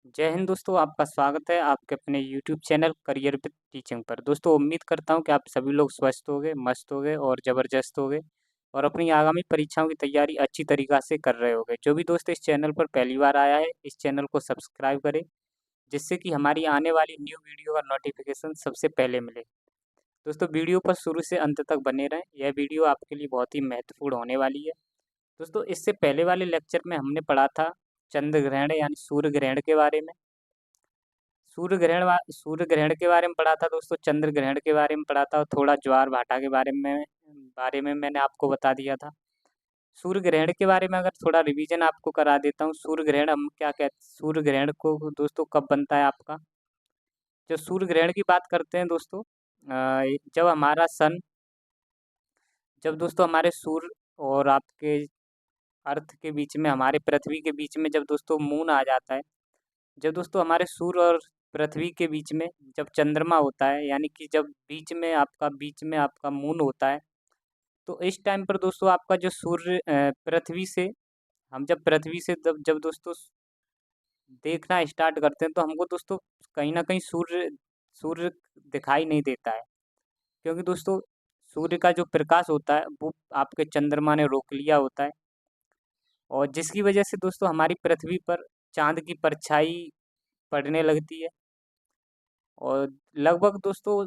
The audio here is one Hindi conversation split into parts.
जय हिंद दोस्तों, आपका स्वागत है आपके अपने YouTube channel career with teaching पर। दोस्तों उम्मीद करता हूँ कि आप सभी लोग स्वस्थ होंगे, मस्त होंगे और ज़बरदस्त होंगे और अपनी आगामी परीक्षाओं की तैयारी अच्छी तरीक़ा से कर रहे होंगे। जो भी दोस्त इस चैनल पर पहली बार आया है, इस चैनल को सब्सक्राइब करें, जिससे कि हमारी आने वाली न्यू वीडियो का नोटिफिकेशन सबसे पहले मिले। दोस्तों वीडियो पर शुरू से अंत तक बने रहें, यह वीडियो आपके लिए बहुत ही महत्वपूर्ण होने वाली है। दोस्तों इससे पहले वाले लेक्चर में हमने पढ़ा था चंद्र ग्रहण यानी सूर्य ग्रहण के बारे में। सूर्य ग्रहण के बारे में पढ़ा था दोस्तों, चंद्र ग्रहण के बारे में पढ़ा था और थोड़ा ज्वार भाटा के बारे में मैंने आपको बता दिया था। सूर्य ग्रहण के बारे में अगर थोड़ा रिवीजन आपको करा देता हूँ, सूर्य ग्रहण हम क्या कहते सूर्य ग्रहण को दोस्तों कब बनता है आपका? जब सूर्य ग्रहण की बात करते हैं दोस्तों, जब हमारा सन जब दोस्तों हमारे सूर्य और आपके अर्थ के बीच में, हमारे पृथ्वी के बीच में जब दोस्तों मून आ जाता है, जब दोस्तों हमारे सूर्य और पृथ्वी के बीच में जब चंद्रमा होता है, यानी कि जब बीच में आपका मून होता है, तो इस टाइम पर दोस्तों आपका जो सूर्य पृथ्वी से हम जब पृथ्वी से जब जब दोस्तों देखना स्टार्ट करते हैं, तो हमको दोस्तों कहीं न कहीं सूर्य सूर्य दिखाई नहीं देता है। क्योंकि दोस्तों सूर्य का जो प्रकाश होता है, वो आपके चंद्रमा ने रोक लिया होता है और जिसकी वजह से दोस्तों हमारी पृथ्वी पर चाँद की परछाई पड़ने लगती है। और लगभग दोस्तों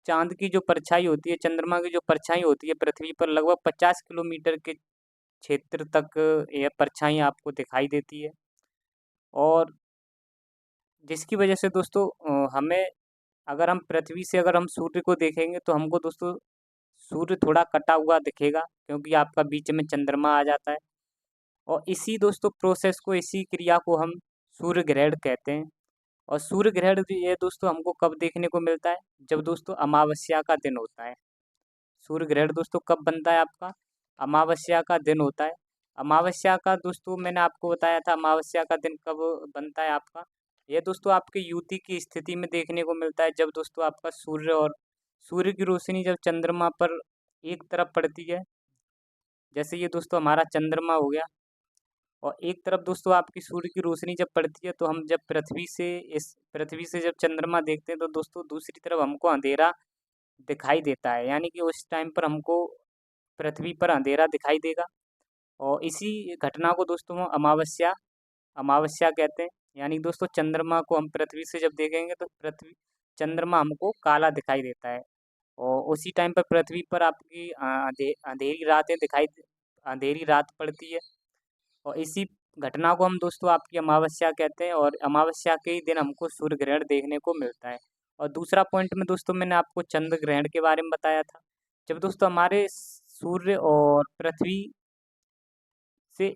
चाँद की जो परछाई होती है, चंद्रमा की जो परछाई होती है पृथ्वी पर, लगभग 50 किलोमीटर के क्षेत्र तक यह परछाई आपको दिखाई देती है। और जिसकी वजह से दोस्तों हमें अगर हम पृथ्वी से अगर हम सूर्य को देखेंगे, तो हमको दोस्तों सूर्य थोड़ा कटा हुआ दिखेगा, क्योंकि आपका बीच में चंद्रमा आ जाता है। और इसी दोस्तों प्रोसेस को, इसी क्रिया को हम सूर्य ग्रहण कहते हैं। और सूर्य ग्रहण भी ये दोस्तों हमको कब देखने को मिलता है? जब दोस्तों अमावस्या का दिन होता है। सूर्य ग्रहण दोस्तों कब बनता है आपका? अमावस्या का दिन होता है। अमावस्या का दोस्तों मैंने आपको बताया था, अमावस्या का दिन कब बनता है आपका? ये दोस्तों आपके युति की स्थिति में देखने को मिलता है, जब दोस्तों आपका सूर्य की रोशनी जब चंद्रमा पर एक तरफ पड़ती है, जैसे ये दोस्तों हमारा चंद्रमा हो गया, और एक तरफ दोस्तों आपकी सूर्य की रोशनी जब पड़ती है, तो हम जब पृथ्वी से जब चंद्रमा देखते हैं, तो दोस्तों दूसरी तरफ हमको अंधेरा दिखाई देता है, यानी कि उस टाइम पर हमको पृथ्वी पर अंधेरा दिखाई देगा। और इसी घटना को दोस्तों हम अमावस्या अमावस्या कहते हैं। यानी दोस्तों चंद्रमा को हम पृथ्वी से जब देखेंगे, तो चंद्रमा हमको काला दिखाई देता है और उसी टाइम पर पृथ्वी पर आपकी अंधेरी रात पड़ती है। और इसी घटना को हम दोस्तों आपकी अमावस्या कहते हैं और अमावस्या के ही दिन हमको सूर्य ग्रहण देखने को मिलता है। और दूसरा पॉइंट में दोस्तों मैंने आपको चंद्र ग्रहण के बारे में बताया था। जब दोस्तों हमारे सूर्य और पृथ्वी से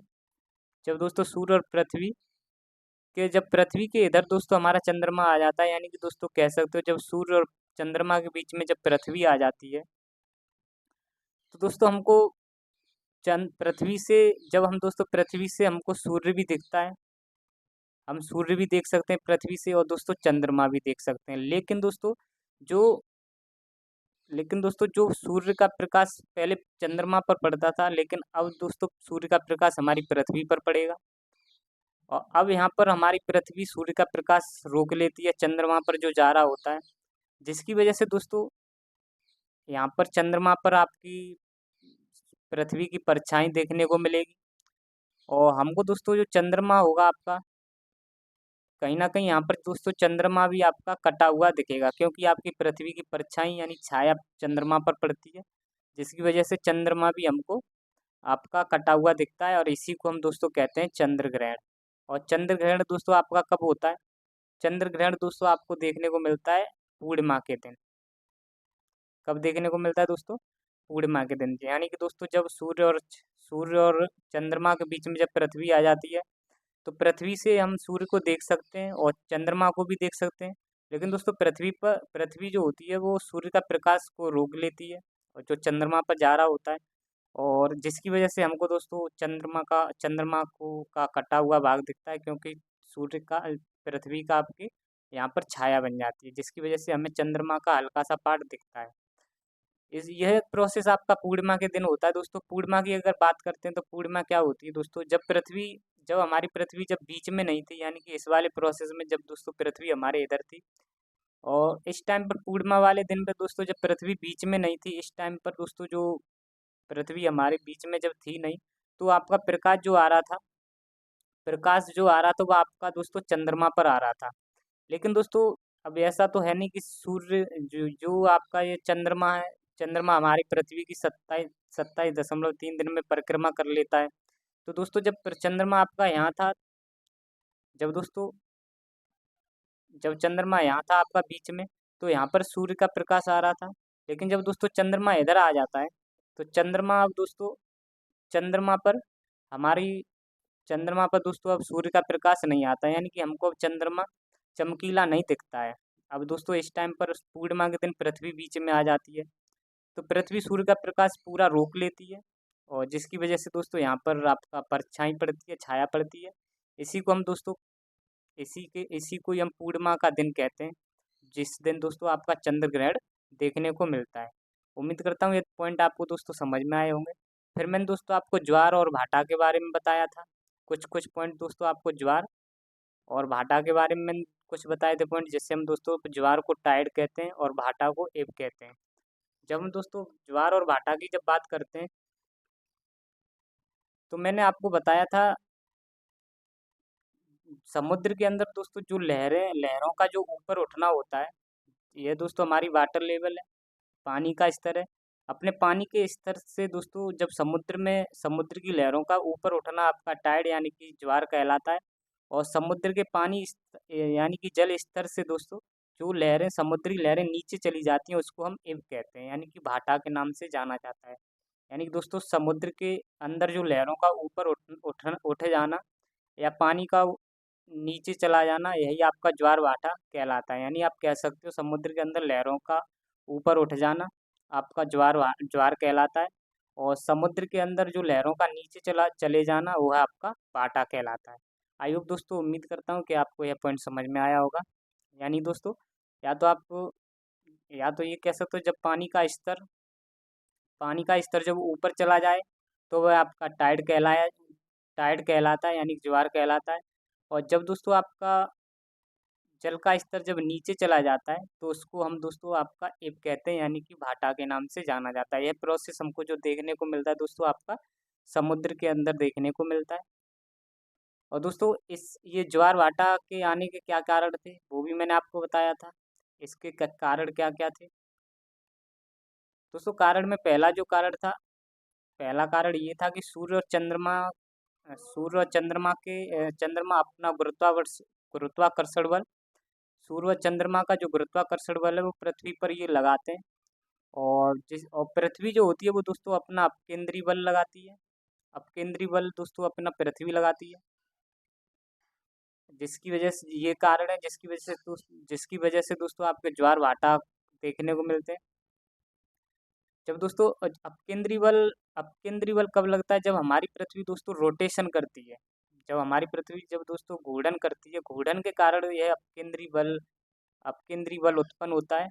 जब दोस्तों सूर्य और पृथ्वी जब पृथ्वी के इधर दोस्तों हमारा चंद्रमा आ जाता है, यानी कि दोस्तों कह सकते हो जब सूर्य और चंद्रमा के बीच में जब पृथ्वी आ जाती है, तो दोस्तों हमको पृथ्वी से हमको सूर्य भी दिखता है। हम सूर्य भी देख सकते हैं पृथ्वी से और दोस्तों चंद्रमा भी देख सकते हैं। जो लेकिन दोस्तों जो सूर्य का प्रकाश पहले चंद्रमा पर पड़ता था, लेकिन अब दोस्तों सूर्य का प्रकाश हमारी पृथ्वी पर पड़ेगा। और अब यहाँ पर हमारी पृथ्वी सूर्य का प्रकाश रोक लेती है चंद्रमा पर जो जा रहा होता है, जिसकी वजह से दोस्तों यहाँ पर चंद्रमा पर आपकी पृथ्वी की परछाई देखने को मिलेगी। और हमको दोस्तों जो चंद्रमा होगा आपका, कहीं न कहीं यहाँ पर दोस्तों चंद्रमा भी आपका कटा हुआ दिखेगा, क्योंकि आपकी पृथ्वी की परछाई यानी छाया चंद्रमा पर पड़ती है, जिसकी वजह से चंद्रमा भी हमको आपका कटा हुआ दिखता है और इसी को हम दोस्तों कहते हैं चंद्र ग्रहण। और चंद्र ग्रहण दोस्तों आपका कब होता है? चंद्र ग्रहण दोस्तों आपको देखने को मिलता है पूर्णिमा के दिन। कब देखने को मिलता है दोस्तों? पूर्णिमा के दिन। यानी कि दोस्तों जब सूर्य और चंद्रमा के बीच में जब पृथ्वी आ जाती है, तो पृथ्वी से हम सूर्य को देख सकते हैं और चंद्रमा को भी देख सकते हैं। लेकिन दोस्तों पृथ्वी जो होती है वो सूर्य का प्रकाश को रोक लेती है और जो चंद्रमा पर जा रहा होता है, और जिसकी वजह से हमको दोस्तों चंद्रमा को का कटा हुआ भाग दिखता है, क्योंकि सूर्य का पृथ्वी का आपके यहाँ पर छाया बन जाती है, जिसकी वजह से हमें चंद्रमा का हल्का सा पार्ट दिखता है। यह प्रोसेस आपका पूर्णिमा के दिन होता है दोस्तों। पूर्णिमा की अगर बात करते हैं, तो पूर्णिमा क्या होती है दोस्तों? जब हमारी पृथ्वी जब बीच में नहीं थी, यानी कि इस वाले प्रोसेस में जब दोस्तों पृथ्वी हमारे इधर थी, और इस टाइम पर पूर्णिमा वाले दिन पे दोस्तों जब पृथ्वी बीच में नहीं थी, इस टाइम पर दोस्तों जो पृथ्वी हमारे बीच में जब थी नहीं, तो आपका प्रकाश जो आ रहा था, प्रकाश जो आ रहा था वो आपका दोस्तों चंद्रमा पर आ रहा था। लेकिन दोस्तों अब ऐसा तो है नहीं कि सूर्य जो आपका ये चंद्रमा है, चंद्रमा हमारी पृथ्वी की 27.3 दिन में परिक्रमा कर लेता है। तो दोस्तों जब चंद्रमा आपका यहाँ था, जब दोस्तों जब चंद्रमा यहाँ था आपका बीच में, तो यहाँ पर सूर्य का प्रकाश आ रहा था। लेकिन जब दोस्तों चंद्रमा इधर आ जाता है, तो चंद्रमा अब दोस्तों चंद्रमा पर हमारी चंद्रमा पर दोस्तों अब सूर्य का प्रकाश नहीं आता, यानी कि हमको अब चंद्रमा चमकीला नहीं दिखता है। अब दोस्तों इस टाइम पर पूर्णिमा के दिन पृथ्वी बीच में आ जाती है, तो पृथ्वी सूर्य का प्रकाश पूरा रोक लेती है, और जिसकी वजह से दोस्तों यहाँ पर आपका परछाई पड़ती है, छाया पड़ती है। इसी को हम दोस्तों इसी को ही हम पूर्णिमा का दिन कहते हैं, जिस दिन दोस्तों आपका चंद्र ग्रहण देखने को मिलता है। उम्मीद करता हूँ ये पॉइंट आपको दोस्तों समझ में आए होंगे। फिर मैंने दोस्तों आपको ज्वार और भाटा के बारे में बताया था, कुछ कुछ पॉइंट दोस्तों आपको ज्वार और भाटा के बारे में मैंने कुछ बताए थे पॉइंट, जिससे हम दोस्तों ज्वार को टाइड कहते हैं और भाटा को एब कहते हैं। जब हम दोस्तों ज्वार और भाटा की जब बात करते हैं, तो मैंने आपको बताया था समुद्र के अंदर दोस्तों जो लहरों का जो ऊपर उठना होता है, ये दोस्तों हमारी वाटर लेवल है, पानी का स्तर है। अपने पानी के स्तर से दोस्तों जब समुद्र की लहरों का ऊपर उठना आपका टाइड यानी कि ज्वार कहलाता है। और समुद्र के यानी कि जल स्तर से दोस्तों जो लहरें समुद्री लहरें नीचे चली जाती हैं, उसको हम इब कहते हैं, यानी कि भाटा के नाम से जाना जाता है। यानी कि दोस्तों समुद्र के अंदर जो लहरों का ऊपर उठ जाना या पानी का नीचे चला जाना, यही आपका ज्वार भाटा कहलाता है। यानी आप कह सकते हो समुद्र के अंदर लहरों का ऊपर उठ जाना आपका ज्वार कहलाता है, और समुद्र के अंदर जो लहरों का नीचे चले जाना वो है आपका भाटा कहलाता है। आई होप दोस्तों, उम्मीद करता हूँ कि आपको यह पॉइंट समझ में आया होगा। यानी दोस्तों या तो आप या तो ये कह सकते हो जब पानी का स्तर जब ऊपर चला जाए, तो वह आपका टाइड कहलाता है, यानी कि ज्वार कहलाता है। और जब दोस्तों आपका जल का स्तर जब नीचे चला जाता है, तो उसको हम दोस्तों आपका एब कहते हैं, यानी कि भाटा के नाम से जाना जाता है। यह प्रोसेस हमको जो देखने को मिलता है दोस्तों आपका समुद्र के अंदर देखने को मिलता है। और दोस्तों इस ये ज्वार भाटा के आने के क्या कारण थे, वो भी मैंने आपको बताया था। इसके कारण क्या क्या थे दोस्तों? कारण में पहला कारण ये था कि सूर्य और चंद्रमा अपना गुरुत्वाकर्षण बल, सूर्य और चंद्रमा का जो गुरुत्वाकर्षण बल है वो पृथ्वी पर ये लगाते हैं। और पृथ्वी जो होती है वो दोस्तों अपना अपकेंद्री बल लगाती है। अपकेंद्री बल दोस्तों अपना पृथ्वी लगाती है, जिसकी वजह से ये कारण है, जिसकी वजह से दोस्तों आपके ज्वार भाटा देखने को मिलते हैं। जब दोस्तों अपकेंद्री बल कब लगता है? जब हमारी पृथ्वी दोस्तों रोटेशन करती है, जब दोस्तों घूर्णन करती है, घूर्णन के कारण यह अपकेंद्री बल उत्पन्न होता है।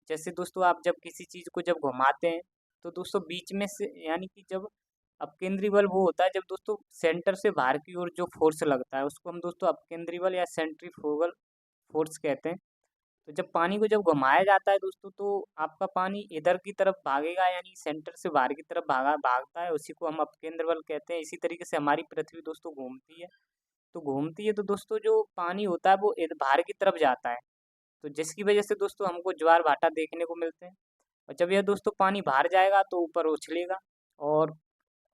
जैसे दोस्तों आप जब किसी चीज़ को जब घुमाते हैं, तो दोस्तों बीच में से, यानी कि जब अपकेंद्री बल वो होता है जब दोस्तों सेंटर से बाहर की ओर जो फोर्स लगता है, उसको हम दोस्तों अपकेंद्री बल या सेंट्रीफ्यूगल फोर्स कहते हैं। तो जब पानी को जब घुमाया जाता है दोस्तों, तो आपका पानी इधर की तरफ भागेगा, यानी सेंटर से बाहर की तरफ भागता है, उसी को हम अपकेंद्र बल कहते हैं। इसी तरीके से हमारी पृथ्वी दोस्तों घूमती है, तो दोस्तों जो पानी होता है वो बाहर की तरफ जाता है, तो जिसकी वजह से दोस्तों हमको ज्वार भाटा देखने को मिलते हैं। और जब यह दोस्तों पानी बाहर जाएगा तो ऊपर उछलेगा। और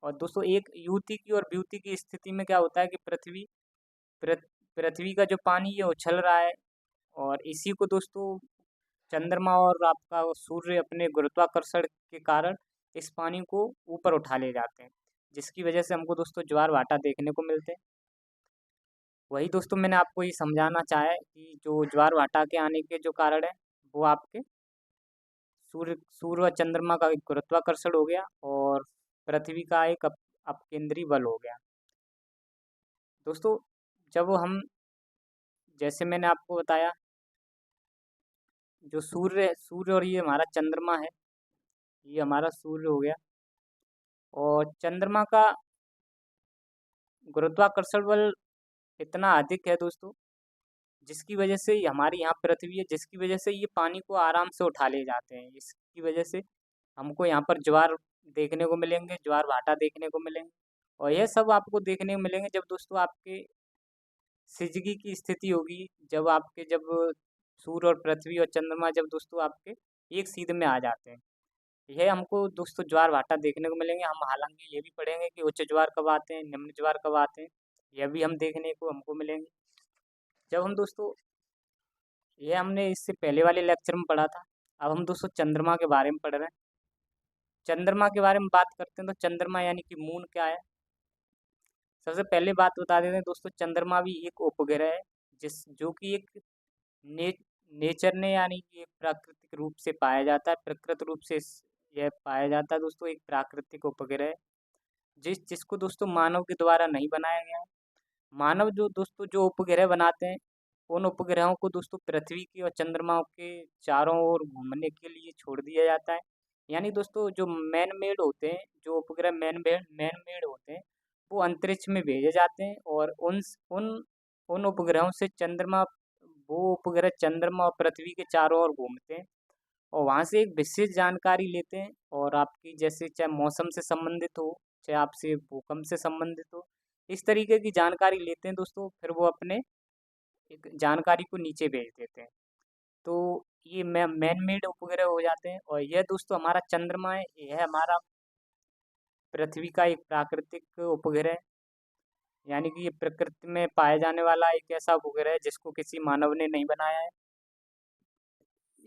और दोस्तों एक युति की और ब्यूति की स्थिति में क्या होता है कि पृथ- पृथ्वी का जो पानी ये उछल रहा है, और इसी को दोस्तों चंद्रमा और आपका सूर्य अपने गुरुत्वाकर्षण के कारण इस पानी को ऊपर उठा ले जाते हैं, जिसकी वजह से हमको दोस्तों ज्वार भाटा देखने को मिलते हैं। वही दोस्तों मैंने आपको ये समझाना चाहा है कि जो ज्वार भाटा के आने के जो कारण है, वो आपके सूर्य और चंद्रमा का एक गुरुत्वाकर्षण हो गया, और पृथ्वी का एक अपकेंद्री बल हो गया। दोस्तों जब हम जैसे मैंने आपको बताया, जो सूर्य और ये हमारा चंद्रमा है, ये हमारा सूर्य हो गया, और गुरुत्वाकर्षण बल इतना अधिक है दोस्तों, जिसकी वजह से हमारी यहाँ पृथ्वी है, जिसकी वजह से ये पानी को आराम से उठा ले जाते हैं। इसकी वजह से हमको यहाँ पर ज्वार देखने को मिलेंगे, ज्वार भाटा देखने को मिलेंगे। और यह सब आपको देखने को मिलेंगे जब दोस्तों आपके सिजगी की स्थिति होगी, जब सूर्य और पृथ्वी और चंद्रमा जब दोस्तों आपके एक सीध में आ जाते हैं। यह हमको दोस्तों ज्वार भाटा देखने को मिलेंगे। हम हालांकि ये भी पढ़ेंगे कि उच्च ज्वार कब आते हैं, निम्न ज्वार कब आते हैं, यह भी हम देखने को हमको मिलेंगे। जब हम दोस्तों ये हमने इससे पहले वाले लेक्चर में पढ़ा था। अब हम दोस्तों चंद्रमा के बारे में पढ़ रहे हैं। चंद्रमा के बारे में बात करते हैं तो चंद्रमा यानी कि मून क्या है। सबसे पहले बात बता देते हैं दोस्तों, चंद्रमा भी एक उपग्रह है जो कि एक ने, नेचर ने यानी कि एक प्राकृतिक रूप से पाया जाता है। प्रकृत रूप से यह पाया जाता है दोस्तों, एक प्राकृतिक उपग्रह है जिसको दोस्तों मानव के द्वारा नहीं बनाया गया है। मानव जो दोस्तों जो उपग्रह बनाते हैं, उन उपग्रहों को दोस्तों पृथ्वी की और चंद्रमा के चारों ओर घूमने के लिए छोड़ दिया जाता है। यानी दोस्तों जो मैन मेड होते हैं, जो उपग्रह मैन मेड होते हैं, वो अंतरिक्ष में भेजे जाते हैं और उन उन उपग्रहों से वो उपग्रह चंद्रमा और पृथ्वी के चारों ओर घूमते हैं और वहाँ से एक विशेष जानकारी लेते हैं। और आपकी जैसे चाहे मौसम से संबंधित हो, चाहे आपसे भूकंप से संबंधित हो, इस तरीके की जानकारी लेते हैं दोस्तों। फिर वो अपने एक जानकारी को नीचे भेज देते हैं। तो ये मैन मेड उपग्रह हो जाते हैं। और यह दोस्तों हमारा चंद्रमा है, यह हमारा पृथ्वी का एक प्राकृतिक उपग्रह है। यानी कि ये प्रकृति में पाया जाने वाला एक ऐसा उपग्रह है जिसको किसी मानव ने नहीं बनाया है।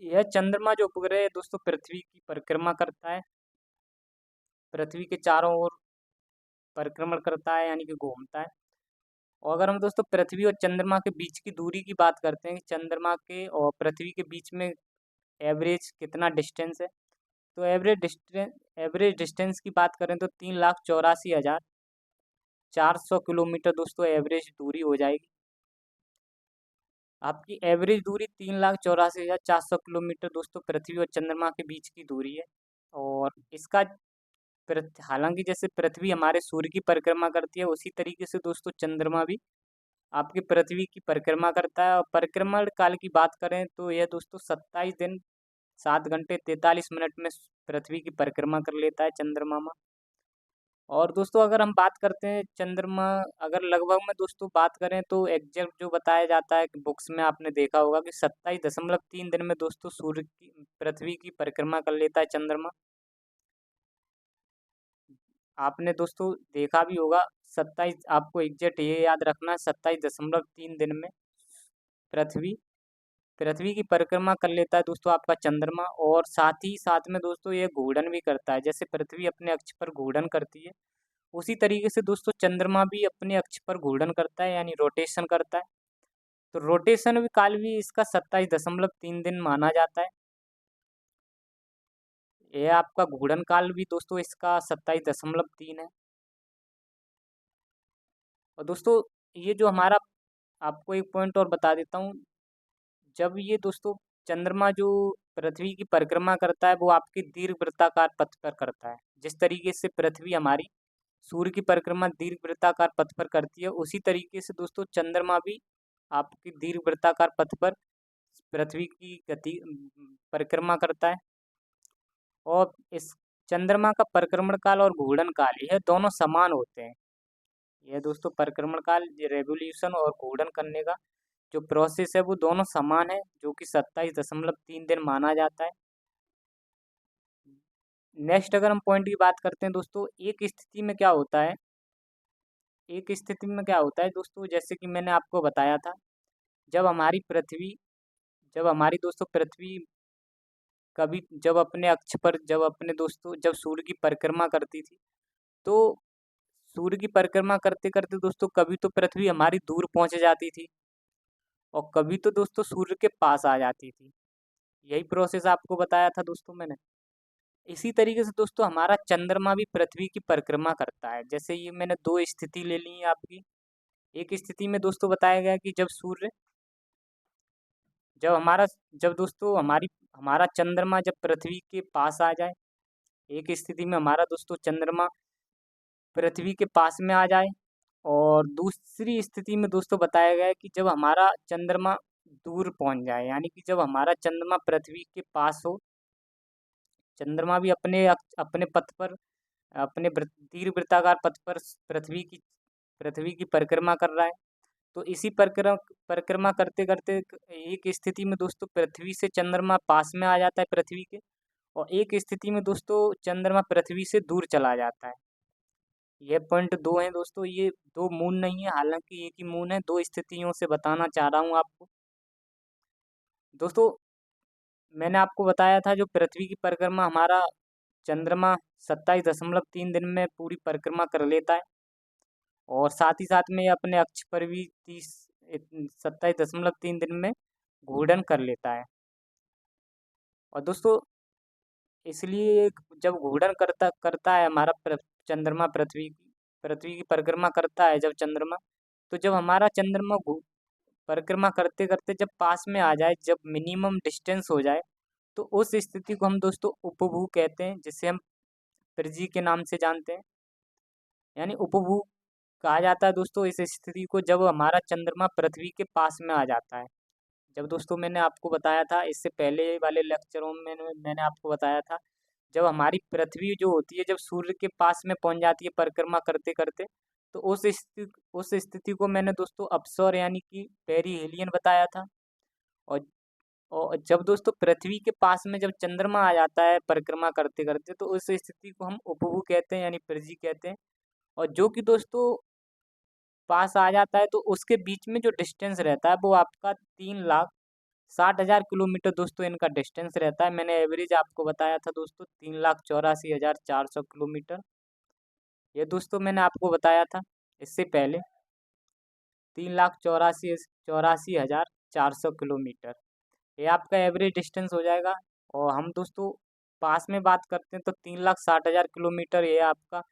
यह चंद्रमा जो उपग्रह है दोस्तों पृथ्वी की परिक्रमा करता है, पृथ्वी के चारों ओर परिक्रमण करता है यानी कि घूमता है। और अगर हम दोस्तों पृथ्वी और चंद्रमा के बीच की दूरी की बात करते हैं कि चंद्रमा के और पृथ्वी के बीच में एवरेज कितना डिस्टेंस है, तो एवरेज डिस्टेंस की बात करें तो 3,84,400 किलोमीटर दोस्तों एवरेज दूरी हो जाएगी। आपकी एवरेज दूरी 3,84,400 किलोमीटर दोस्तों पृथ्वी और चंद्रमा के बीच की दूरी है। और इसका हालांकि जैसे पृथ्वी हमारे सूर्य की परिक्रमा करती है, उसी तरीके से दोस्तों चंद्रमा भी आपकी पृथ्वी की परिक्रमा करता है। और परिक्रमण काल की बात करें तो यह दोस्तों 27 दिन 7 घंटे 43 मिनट में पृथ्वी की परिक्रमा कर लेता है चंद्रमा में। और दोस्तों अगर हम बात करते हैं चंद्रमा, अगर लगभग में दोस्तों बात करें तो एग्जैक्ट जो बताया जाता है कि बुक्स में आपने देखा होगा कि 27.3 दिन में दोस्तों सूर्य की पृथ्वी की परिक्रमा कर लेता है चंद्रमा। आपने दोस्तों देखा भी होगा 27, आपको एग्जैक्ट ये याद रखना है, 27.3 दिन में पृथ्वी पृथ्वी की परिक्रमा कर लेता है दोस्तों आपका चंद्रमा। और साथ ही साथ में दोस्तों ये घूर्णन भी करता है। जैसे पृथ्वी अपने अक्ष पर घूर्णन करती है, उसी तरीके से दोस्तों चंद्रमा भी अपने अक्ष पर घूर्णन करता है यानी रोटेशन करता है। तो रोटेशन भी काल भी इसका 27.3 दिन माना जाता है। यह आपका घूर्णन काल भी दोस्तों इसका 27.3 है। और दोस्तों ये जो हमारा, आपको एक पॉइंट और बता देता हूँ, जब ये दोस्तों चंद्रमा जो पृथ्वी की परिक्रमा करता है वो आपके दीर्घवृत्ताकार पथ पर करता है। जिस तरीके से पृथ्वी हमारी सूर्य की परिक्रमा दीर्घवृत्ताकार पथ पर करती है, उसी तरीके से दोस्तों चंद्रमा भी आपकी दीर्घवृत्ताकार पथ पर पृथ्वी की गति परिक्रमा करता है। और इस चंद्रमा का परिक्रमण काल और घूर्णन काल यह दोनों समान होते हैं। यह दोस्तों परिक्रमण काल, रेवोल्यूशन और घूर्णन करने का जो प्रोसेस है वो दोनों समान है, जो कि 27.3 दिन माना जाता है। नेक्स्ट अगर हम पॉइंट की बात करते हैं दोस्तों, एक स्थिति में क्या होता है, एक स्थिति में क्या होता है दोस्तों, जैसे कि मैंने आपको बताया था, जब हमारी पृथ्वी जब हमारी दोस्तों पृथ्वी कभी जब अपने अक्ष पर जब सूर्य की परिक्रमा करती थी, तो सूर्य की परिक्रमा करते करते दोस्तों कभी तो पृथ्वी हमारी दूर पहुंच जाती थी और कभी तो दोस्तों सूर्य के पास आ जाती थी। यही प्रोसेस आपको बताया था दोस्तों मैंने। इसी तरीके से दोस्तों हमारा चंद्रमा भी पृथ्वी की परिक्रमा करता है। जैसे ये मैंने दो स्थिति ले ली है आपकी। एक स्थिति में दोस्तों बताया गया कि जब हमारा जब दोस्तों हमारा चंद्रमा जब पृथ्वी के पास आ जाए, एक स्थिति में हमारा दोस्तों चंद्रमा पृथ्वी के पास में आ जाए और दूसरी स्थिति में दोस्तों बताया गया है कि जब हमारा चंद्रमा दूर पहुंच जाए, यानी कि जब हमारा चंद्रमा पृथ्वी के पास हो, चंद्रमा भी अपने पथ पर, अपने दीर्घवृत्ताकार पथ पर पृथ्वी की परिक्रमा कर रहा है। तो इसी परिक्रमा परिक्रमा करते करते एक स्थिति में दोस्तों पृथ्वी से चंद्रमा पास में आ जाता है पृथ्वी के, और एक स्थिति में दोस्तों चंद्रमा पृथ्वी से दूर चला जाता है। यह पॉइंट दो हैं दोस्तों, ये दो मून नहीं है, हालांकि एक ही मून है। दो स्थितियों से बताना चाह रहा हूँ आपको दोस्तों। मैंने आपको बताया था जो पृथ्वी की परिक्रमा हमारा चंद्रमा 27.3 दिन में पूरी परिक्रमा कर लेता है, और साथ ही साथ में ये अपने अक्ष पर भी 27.3 दिन में घूर्णन कर लेता है। और दोस्तों इसलिए जब घूर्णन करता करता है हमारा चंद्रमा पृथ्वी की परिक्रमा करता है जब चंद्रमा, तो जब हमारा चंद्रमा परिक्रमा करते करते जब पास में आ जाए, जब मिनिमम डिस्टेंस हो जाए, तो उस स्थिति को हम दोस्तों उपभू कहते हैं, जिसे हम त्रिज्यी के नाम से जानते हैं। यानी उपभू कहा जाता है दोस्तों इस स्थिति को जब हमारा चंद्रमा पृथ्वी के पास में आ जाता है। जब दोस्तों मैंने आपको बताया था इससे पहले वाले लेक्चरों में, मैंने आपको बताया था जब हमारी पृथ्वी जो होती है जब सूर्य के पास में पहुंच जाती है परिक्रमा करते करते, तो उस स्थिति को मैंने दोस्तों अपसौर यानी कि पेरिहेलियन बताया था। और जब दोस्तों पृथ्वी के पास में जब चंद्रमा आ जाता है परिक्रमा करते करते, तो उस स्थिति को हम उपभू कहते हैं, यानी परिधि कहते हैं। और जो कि दोस्तों पास आ जाता है, तो उसके बीच में जो डिस्टेंस रहता है वो आपका 3,60,000 किलोमीटर दोस्तों इनका डिस्टेंस रहता है। मैंने एवरेज आपको बताया था दोस्तों 3,84,400 किलोमीटर। ये दोस्तों मैंने आपको बताया था इससे पहले 3,84,400 किलोमीटर, ये आपका एवरेज डिस्टेंस हो जाएगा। और हम दोस्तों पास में बात करते हैं तो 3,60,000 किलोमीटर ये आपका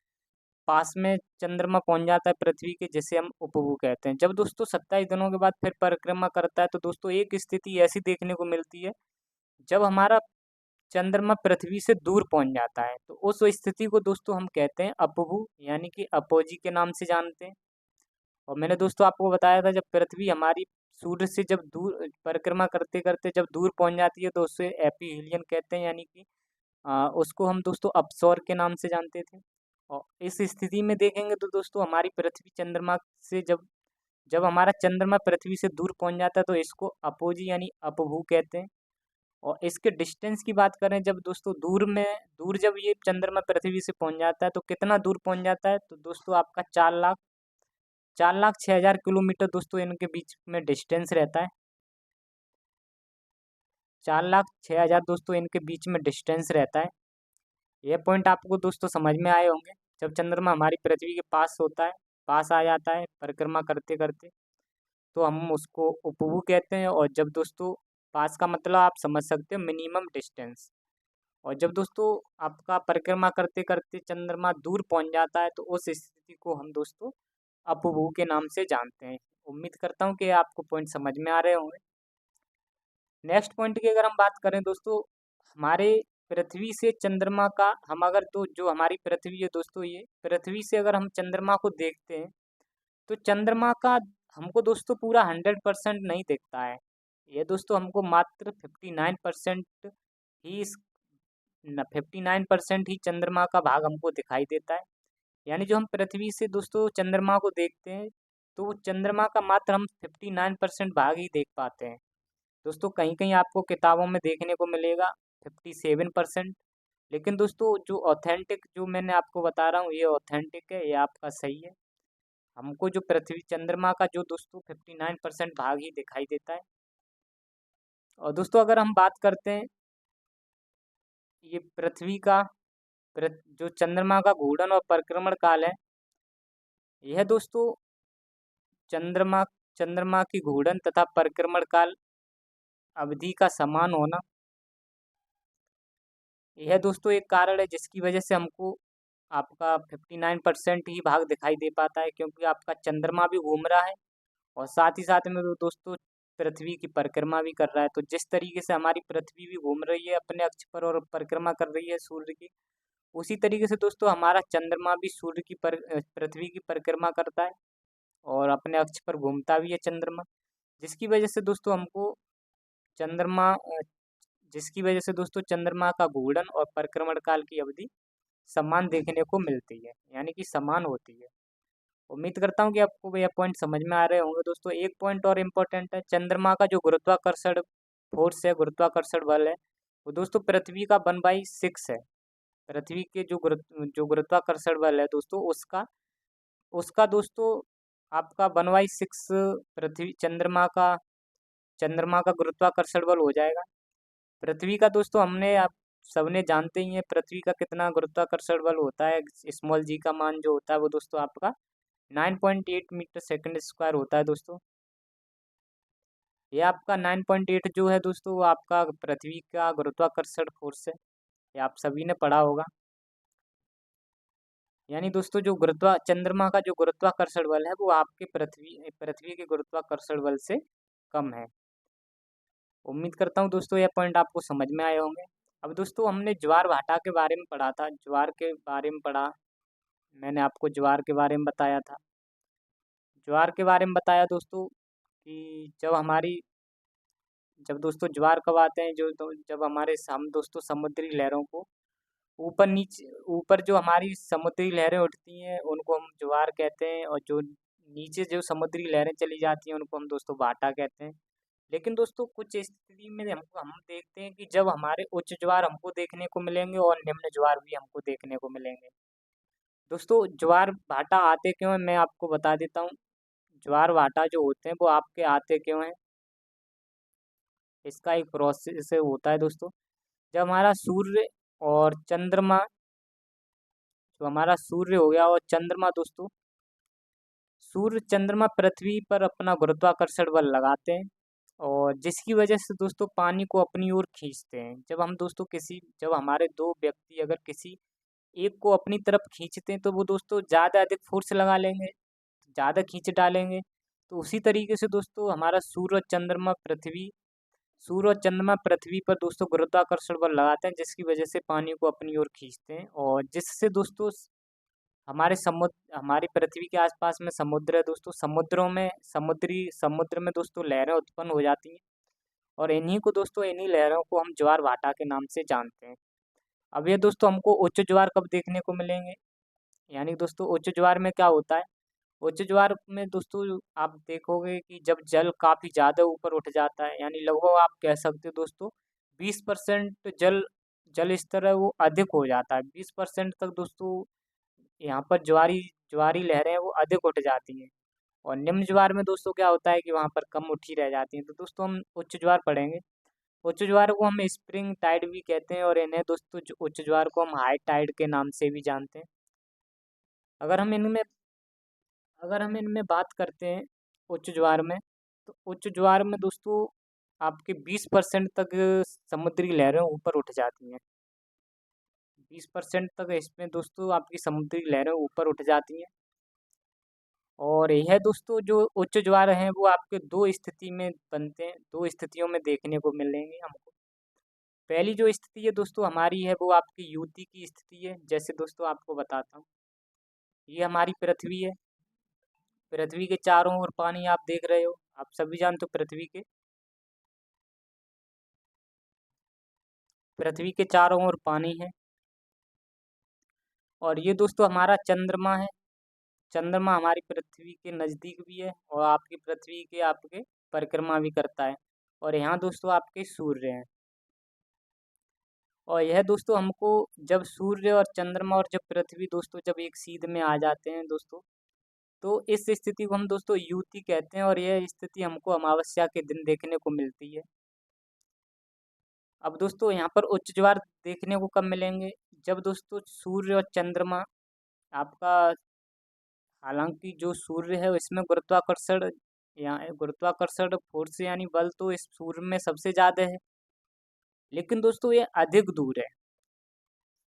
पास में चंद्रमा पहुंच जाता है पृथ्वी के, जिसे हम उपभू कहते हैं। जब दोस्तों 27 दिनों के बाद फिर परिक्रमा करता है, तो दोस्तों एक स्थिति ऐसी देखने को मिलती है जब हमारा चंद्रमा पृथ्वी से दूर पहुंच जाता है, तो उस स्थिति को दोस्तों हम कहते हैं अपभू, यानी कि अपोजी के नाम से जानते हैं। और मैंने दोस्तों आपको बताया था जब पृथ्वी हमारी सूर्य से जब दूर परिक्रमा करते करते जब दूर पहुंच जाती है, तो उसे एपीहिलियन कहते हैं, यानी कि उसको हम दोस्तों अपसौर के नाम से जानते थे। और इस स्थिति में देखेंगे तो दोस्तों हमारी पृथ्वी चंद्रमा से जब जब हमारा चंद्रमा पृथ्वी से दूर पहुंच जाता है, तो इसको अपोजी यानी अपभू कहते हैं। और इसके डिस्टेंस की बात करें, जब दोस्तों दूर जब ये चंद्रमा पृथ्वी से पहुंच जाता है, तो कितना दूर पहुंच जाता है, तो दोस्तों आपका 4,06,000 किलोमीटर दोस्तों इनके बीच में डिस्टेंस रहता है। 4,06,000 दोस्तों इनके बीच में डिस्टेंस रहता है। ये पॉइंट आपको दोस्तों समझ में आए होंगे। जब चंद्रमा हमारी पृथ्वी के पास होता है, पास आ जाता है परिक्रमा करते करते, तो हम उसको उपभू कहते हैं। और जब दोस्तों पास का मतलब आप समझ सकते हो मिनिमम डिस्टेंस। और जब दोस्तों आपका परिक्रमा करते करते चंद्रमा दूर पहुंच जाता है, तो उस स्थिति को हम दोस्तों अपभू के नाम से जानते हैं। उम्मीद करता हूँ कि आपको पॉइंट समझ में आ रहे होंगे। नेक्स्ट पॉइंट की अगर हम बात करें दोस्तों, हमारे पृथ्वी से चंद्रमा का हम अगर तो जो हमारी पृथ्वी है दोस्तों, ये पृथ्वी से अगर हम चंद्रमा को देखते हैं, तो चंद्रमा का हमको दोस्तों पूरा 100% नहीं दिखता है। ये दोस्तों हमको मात्र 59% ही 59% ही चंद्रमा का भाग हमको दिखाई देता है। यानी जो हम पृथ्वी से दोस्तों चंद्रमा को देखते हैं, तो वो चंद्रमा का मात्र हम 59% भाग ही देख पाते हैं। दोस्तों कहीं कहीं आपको किताबों में देखने को मिलेगा 57%। लेकिन दोस्तों जो ऑथेंटिक जो मैंने आपको बता रहा हूँ ये ऑथेंटिक है, ये आपका सही है। हमको जो पृथ्वी चंद्रमा का जो दोस्तों 59% भाग ही दिखाई देता है। और दोस्तों अगर हम बात करते हैं ये पृथ्वी का जो चंद्रमा का घूर्णन और परिक्रमण काल है, यह दोस्तों चंद्रमा चंद्रमा की घूर्णन तथा परिक्रमण काल अवधि का समान होना, यह दोस्तों एक कारण है जिसकी वजह से हमको आपका 59% ही भाग दिखाई दे पाता है, क्योंकि आपका चंद्रमा भी घूम रहा है और साथ ही साथ में दोस्तों पृथ्वी की परिक्रमा भी कर रहा है। तो जिस तरीके से हमारी पृथ्वी भी घूम रही है अपने अक्ष पर और परिक्रमा कर रही है सूर्य की, उसी तरीके से दोस्तों हमारा चंद्रमा भी पृथ्वी की परिक्रमा करता है। और अपने अक्ष पर घूमता भी है चंद्रमा, जिसकी वजह से दोस्तों हमको चंद्रमा जिसकी वजह से दोस्तों चंद्रमा का घूर्णन और परिक्रमण काल की अवधि समान देखने को मिलती है, यानी कि समान होती है। उम्मीद करता हूँ कि आपको यह पॉइंट समझ में आ रहे होंगे दोस्तों। एक पॉइंट और इम्पोर्टेंट है, चंद्रमा का जो गुरुत्वाकर्षण फोर्स है, गुरुत्वाकर्षण बल है, वो दोस्तों पृथ्वी का 1/6 है। पृथ्वी के जो गुरुत्वाकर्षण बल है दोस्तों, उसका उसका दोस्तों आपका 1/6 पृथ्वी चंद्रमा का गुरुत्वाकर्षण बल हो जाएगा। पृथ्वी का दोस्तों हमने आप सबने जानते ही हैं पृथ्वी का कितना गुरुत्वाकर्षण बल होता है। स्मॉल जी का मान जो होता है वो दोस्तों आपका 9.8 मीटर सेकंड स्क्वायर होता है दोस्तों। ये आपका 9.8 जो है दोस्तों, वो आपका पृथ्वी का गुरुत्वाकर्षण फोर्स है। ये आप सभी ने पढ़ा होगा। यानी दोस्तों जो चंद्रमा का जो गुरुत्वाकर्षण बल है वो आपके पृथ्वी के गुरुत्वाकर्षण बल से कम है। उम्मीद करता हूँ दोस्तों यह पॉइंट आपको समझ में आए होंगे। अब दोस्तों हमने ज्वार भाटा के बारे में पढ़ा था, ज्वार के बारे में पढ़ा, मैंने आपको ज्वार के बारे में बताया था। ज्वार के बारे में बताया दोस्तों कि जब दोस्तों ज्वार कब आते हैं, जब हमारे हम दोस्तों समुद्री लहरों को ऊपर जो हमारी समुद्री लहरें उठती हैं उनको हम ज्वार कहते हैं, और जो नीचे जो समुद्री लहरें चली जाती हैं उनको हम दोस्तों भाटा कहते हैं। लेकिन दोस्तों कुछ स्थिति में हम देखते हैं कि जब हमारे उच्च ज्वार हमको देखने को मिलेंगे और निम्न ज्वार भी हमको देखने को मिलेंगे। दोस्तों ज्वार भाटा आते क्यों हैं मैं आपको बता देता हूँ। ज्वार भाटा जो होते हैं वो आपके आते क्यों हैं, इसका एक प्रोसेस होता है दोस्तों। जब हमारा सूर्य और चंद्रमा जो हमारा सूर्य हो गया और चंद्रमा दोस्तों, सूर्य चंद्रमा पृथ्वी पर अपना गुरुत्वाकर्षण बल लगाते हैं, और जिसकी वजह से दोस्तों पानी को अपनी ओर खींचते हैं। जब हमारे दो व्यक्ति अगर किसी एक को अपनी तरफ खींचते हैं तो वो दोस्तों ज़्यादा अधिक फोर्स लगा लेंगे, ज़्यादा खींच डालेंगे। तो उसी तरीके से दोस्तों हमारा सूर्य और चंद्रमा पृथ्वी पर दोस्तों गुरुत्वाकर्षण बल लगाते हैं, जिसकी वजह से पानी को अपनी ओर खींचते हैं, और जिससे दोस्तों हमारी पृथ्वी के आसपास में समुद्र है दोस्तों, समुद्र में दोस्तों लहरें उत्पन्न हो जाती हैं, और इन्हीं लहरों को हम ज्वार भाटा के नाम से जानते हैं। अब ये दोस्तों हमको उच्च ज्वार कब देखने को मिलेंगे, यानी दोस्तों उच्च ज्वार में क्या होता है। उच्च ज्वार में दोस्तों आप देखोगे कि जब जल काफ़ी ज़्यादा ऊपर उठ जाता है, यानी लगभग आप कह सकते हो दोस्तों 20% जल स्तर है वो अधिक हो जाता है। 20% तक दोस्तों यहाँ पर ज्वारी लहरें हैं वो अधिक उठ जाती हैं, और निम्न ज्वार में दोस्तों क्या होता है कि वहाँ पर कम उठी रह जाती हैं। तो दोस्तों हम उच्च ज्वार पढ़ेंगे। उच्च ज्वार को हम स्प्रिंग टाइड भी कहते हैं, और इन्हें दोस्तों उच्च ज्वार को हम हाई टाइड के नाम से भी जानते हैं। अगर हम इनमें अगर हम इनमें बात करते हैं उच्च ज्वार में, तो उच्च ज्वार में दोस्तों आपके 20% तक समुद्री लहरें ऊपर उठ जाती हैं। 20% तक इसमें दोस्तों आपकी समुद्री लहरें ऊपर उठ जाती हैं, और यह दोस्तों जो उच्च ज्वार हैं वो आपके दो स्थिति में बनते हैं, दो स्थितियों में देखने को मिलेंगे हमको। पहली जो स्थिति है दोस्तों हमारी है वो आपकी युति की स्थिति है। जैसे दोस्तों आपको बताता हूँ, ये हमारी पृथ्वी है। पृथ्वी के चारों ओर पानी आप देख रहे हो, आप सभी जानते हो पृथ्वी के चारों ओर पानी है। और ये दोस्तों हमारा चंद्रमा है। चंद्रमा हमारी पृथ्वी के नज़दीक भी है, और आपकी पृथ्वी के आपके परिक्रमा भी करता है। और यहाँ दोस्तों आपके सूर्य हैं। और यह दोस्तों हमको जब सूर्य और चंद्रमा और जब पृथ्वी दोस्तों जब एक सीध में आ जाते हैं दोस्तों, तो इस स्थिति को हम दोस्तों युति कहते हैं, और यह स्थिति हमको अमावस्या के दिन देखने को मिलती है। अब दोस्तों यहाँ पर उच्च ज्वार देखने को कब मिलेंगे, जब दोस्तों सूर्य और चंद्रमा आपका, हालांकि जो सूर्य है इसमें गुरुत्वाकर्षण फोर्स यानी बल तो इस सूर्य में सबसे ज़्यादा है, लेकिन दोस्तों ये अधिक दूर है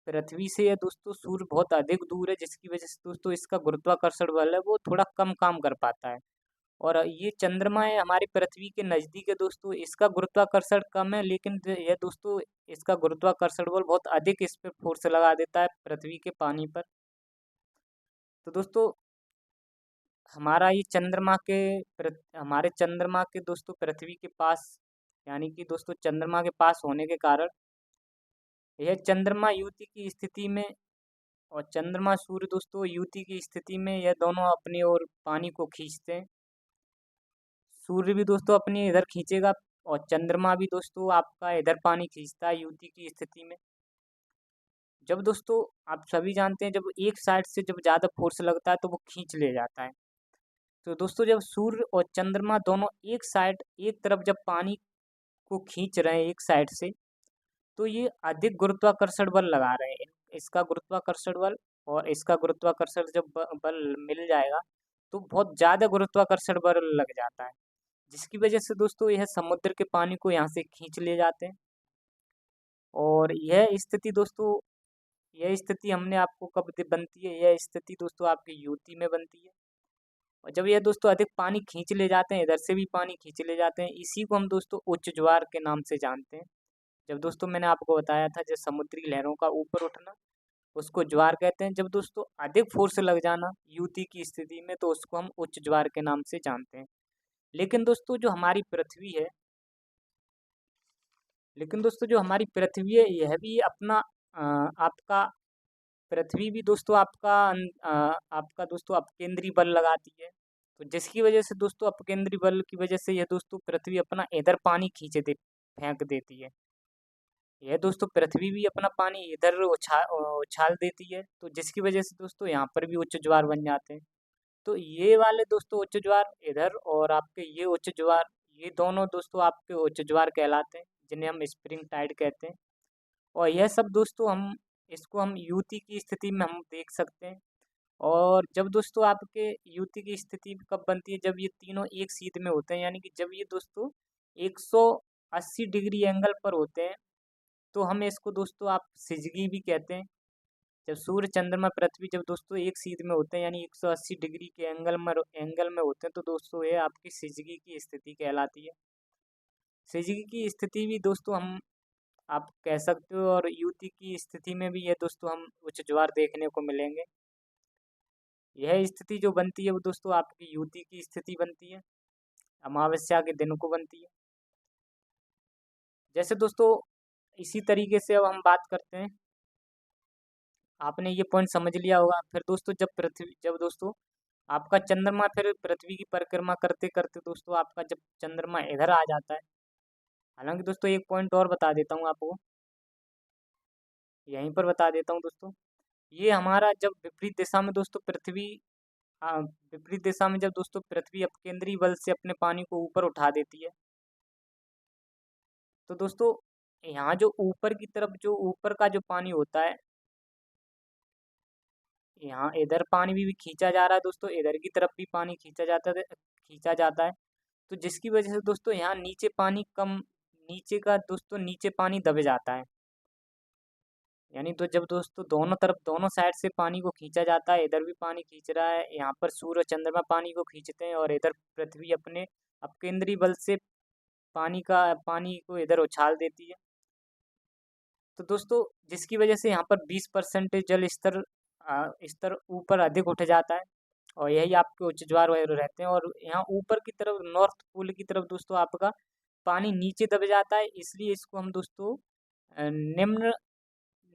पृथ्वी से। ये दोस्तों सूर्य बहुत अधिक दूर है, जिसकी वजह से दोस्तों इसका गुरुत्वाकर्षण बल है वो थोड़ा कम काम कर पाता है। और ये चंद्रमा है हमारी पृथ्वी के नज़दीक है दोस्तों, इसका गुरुत्वाकर्षण कम है, लेकिन यह दोस्तों इसका गुरुत्वाकर्षण बल बहुत अधिक इस पे फोर्स लगा देता है पृथ्वी के पानी पर। तो दोस्तों हमारा ये चंद्रमा के हमारे चंद्रमा के दोस्तों पृथ्वी के पास, यानी कि दोस्तों चंद्रमा के पास होने के कारण यह चंद्रमा युति की स्थिति में और चंद्रमा सूर्य दोस्तों युति की स्थिति में यह दोनों अपनी ओर पानी को खींचते हैं। सूर्य भी दोस्तों अपनी इधर खींचेगा और चंद्रमा भी दोस्तों आपका इधर पानी खींचता है युति की स्थिति में। जब दोस्तों आप सभी जानते हैं, जब एक साइड से जब ज़्यादा फोर्स लगता है तो वो खींच ले जाता है। तो दोस्तों जब सूर्य और चंद्रमा दोनों एक तरफ जब पानी को खींच रहे हैं एक साइड से, तो ये अधिक गुरुत्वाकर्षण बल लगा रहे हैं। इसका गुरुत्वाकर्षण बल और इसका गुरुत्वाकर्षण जब बल मिल जाएगा तो बहुत ज़्यादा गुरुत्वाकर्षण बल लग जाता है, जिसकी वजह से दोस्तों यह समुद्र के पानी को यहाँ से खींच ले जाते हैं। और यह स्थिति हमने आपको कब बनती है, यह स्थिति दोस्तों आपकी युति में बनती है। और जब यह दोस्तों अधिक पानी खींच ले जाते हैं, इधर से भी पानी खींच ले जाते हैं, इसी को हम दोस्तों उच्च ज्वार के नाम से जानते हैं। जब दोस्तों मैंने आपको बताया था जब समुद्री लहरों का ऊपर उठना, उसको ज्वार कहते हैं। जब दोस्तों अधिक फोर्स लग जाना युति की स्थिति में, तो उसको हम उच्च ज्वार के नाम से जानते हैं। लेकिन दोस्तों जो हमारी पृथ्वी है यह भी अपना आपका पृथ्वी भी दोस्तों आपका दोस्तों अपकेंद्री बल लगाती है। तो जिसकी वजह से दोस्तों अपकेंद्री बल की वजह से यह दोस्तों पृथ्वी अपना इधर पानी फेंक देती है। यह दोस्तों पृथ्वी भी अपना पानी इधर उछाल देती है, तो जिसकी वजह से दोस्तों यहाँ पर भी उच्च ज्वार बन जाते हैं। तो ये वाले दोस्तों उच्च ज्वार इधर और आपके ये उच्च ज्वार, ये दोनों दोस्तों आपके उच्च ज्वार कहलाते हैं, जिन्हें हम स्प्रिंग टाइड कहते हैं। और यह सब दोस्तों हम युति की स्थिति में हम देख सकते हैं। और जब दोस्तों आपके युति की स्थिति कब बनती है, जब ये तीनों एक सीध में होते हैं, यानी कि जब ये दोस्तों 180 डिग्री एंगल पर होते हैं, तो हम इसको दोस्तों आप सिजगी भी कहते हैं। जब सूर्य चंद्रमा पृथ्वी जब दोस्तों एक सीध में होते हैं, यानी 180 डिग्री के एंगल में होते हैं, तो दोस्तों ये आपकी सिजगी की स्थिति कहलाती है। सिजगी की स्थिति भी दोस्तों आप कह सकते हो, और युति की स्थिति में भी ये दोस्तों हम उच्च ज्वार देखने को मिलेंगे। यह स्थिति जो बनती है वो दोस्तों आपकी युति की स्थिति बनती है, अमावस्या के दिन को बनती है। जैसे दोस्तों इसी तरीके से अब हम बात करते हैं, आपने ये पॉइंट समझ लिया होगा। फिर दोस्तों जब दोस्तों आपका चंद्रमा फिर पृथ्वी की परिक्रमा करते करते दोस्तों आपका जब चंद्रमा इधर आ जाता है, हालांकि दोस्तों एक पॉइंट और बता देता हूँ आपको, यहीं पर बता देता हूँ दोस्तों। ये हमारा जब विपरीत दिशा में दोस्तों विपरीत दिशा में जब दोस्तों पृथ्वी अपकेंद्री बल से अपने पानी को ऊपर उठा देती है, तो दोस्तों यहाँ जो ऊपर की तरफ जो ऊपर का जो पानी होता है, यहाँ इधर पानी भी खींचा जा रहा है दोस्तों, इधर की तरफ भी पानी खींचा जाता है। तो जिसकी वजह से दोस्तों यहाँ नीचे पानी दब जाता है। यानी तो जब दोस्तों दोनों साइड से पानी को खींचा जाता है, इधर भी पानी खींच रहा है, यहाँ पर सूर्य चंद्रमा पानी को खींचते हैं, और इधर पृथ्वी अपने अपकेंद्री बल से पानी को इधर उछाल देती है। तो दोस्तों जिसकी वजह से यहाँ पर 20% जल स्तर ऊपर अधिक उठ जाता है, और यही आपके उच्च ज्वार वगैरह रहते हैं। और यहाँ ऊपर की तरफ नॉर्थ पोल की तरफ दोस्तों आपका पानी नीचे दब जाता है, इसलिए इसको हम दोस्तों निम्न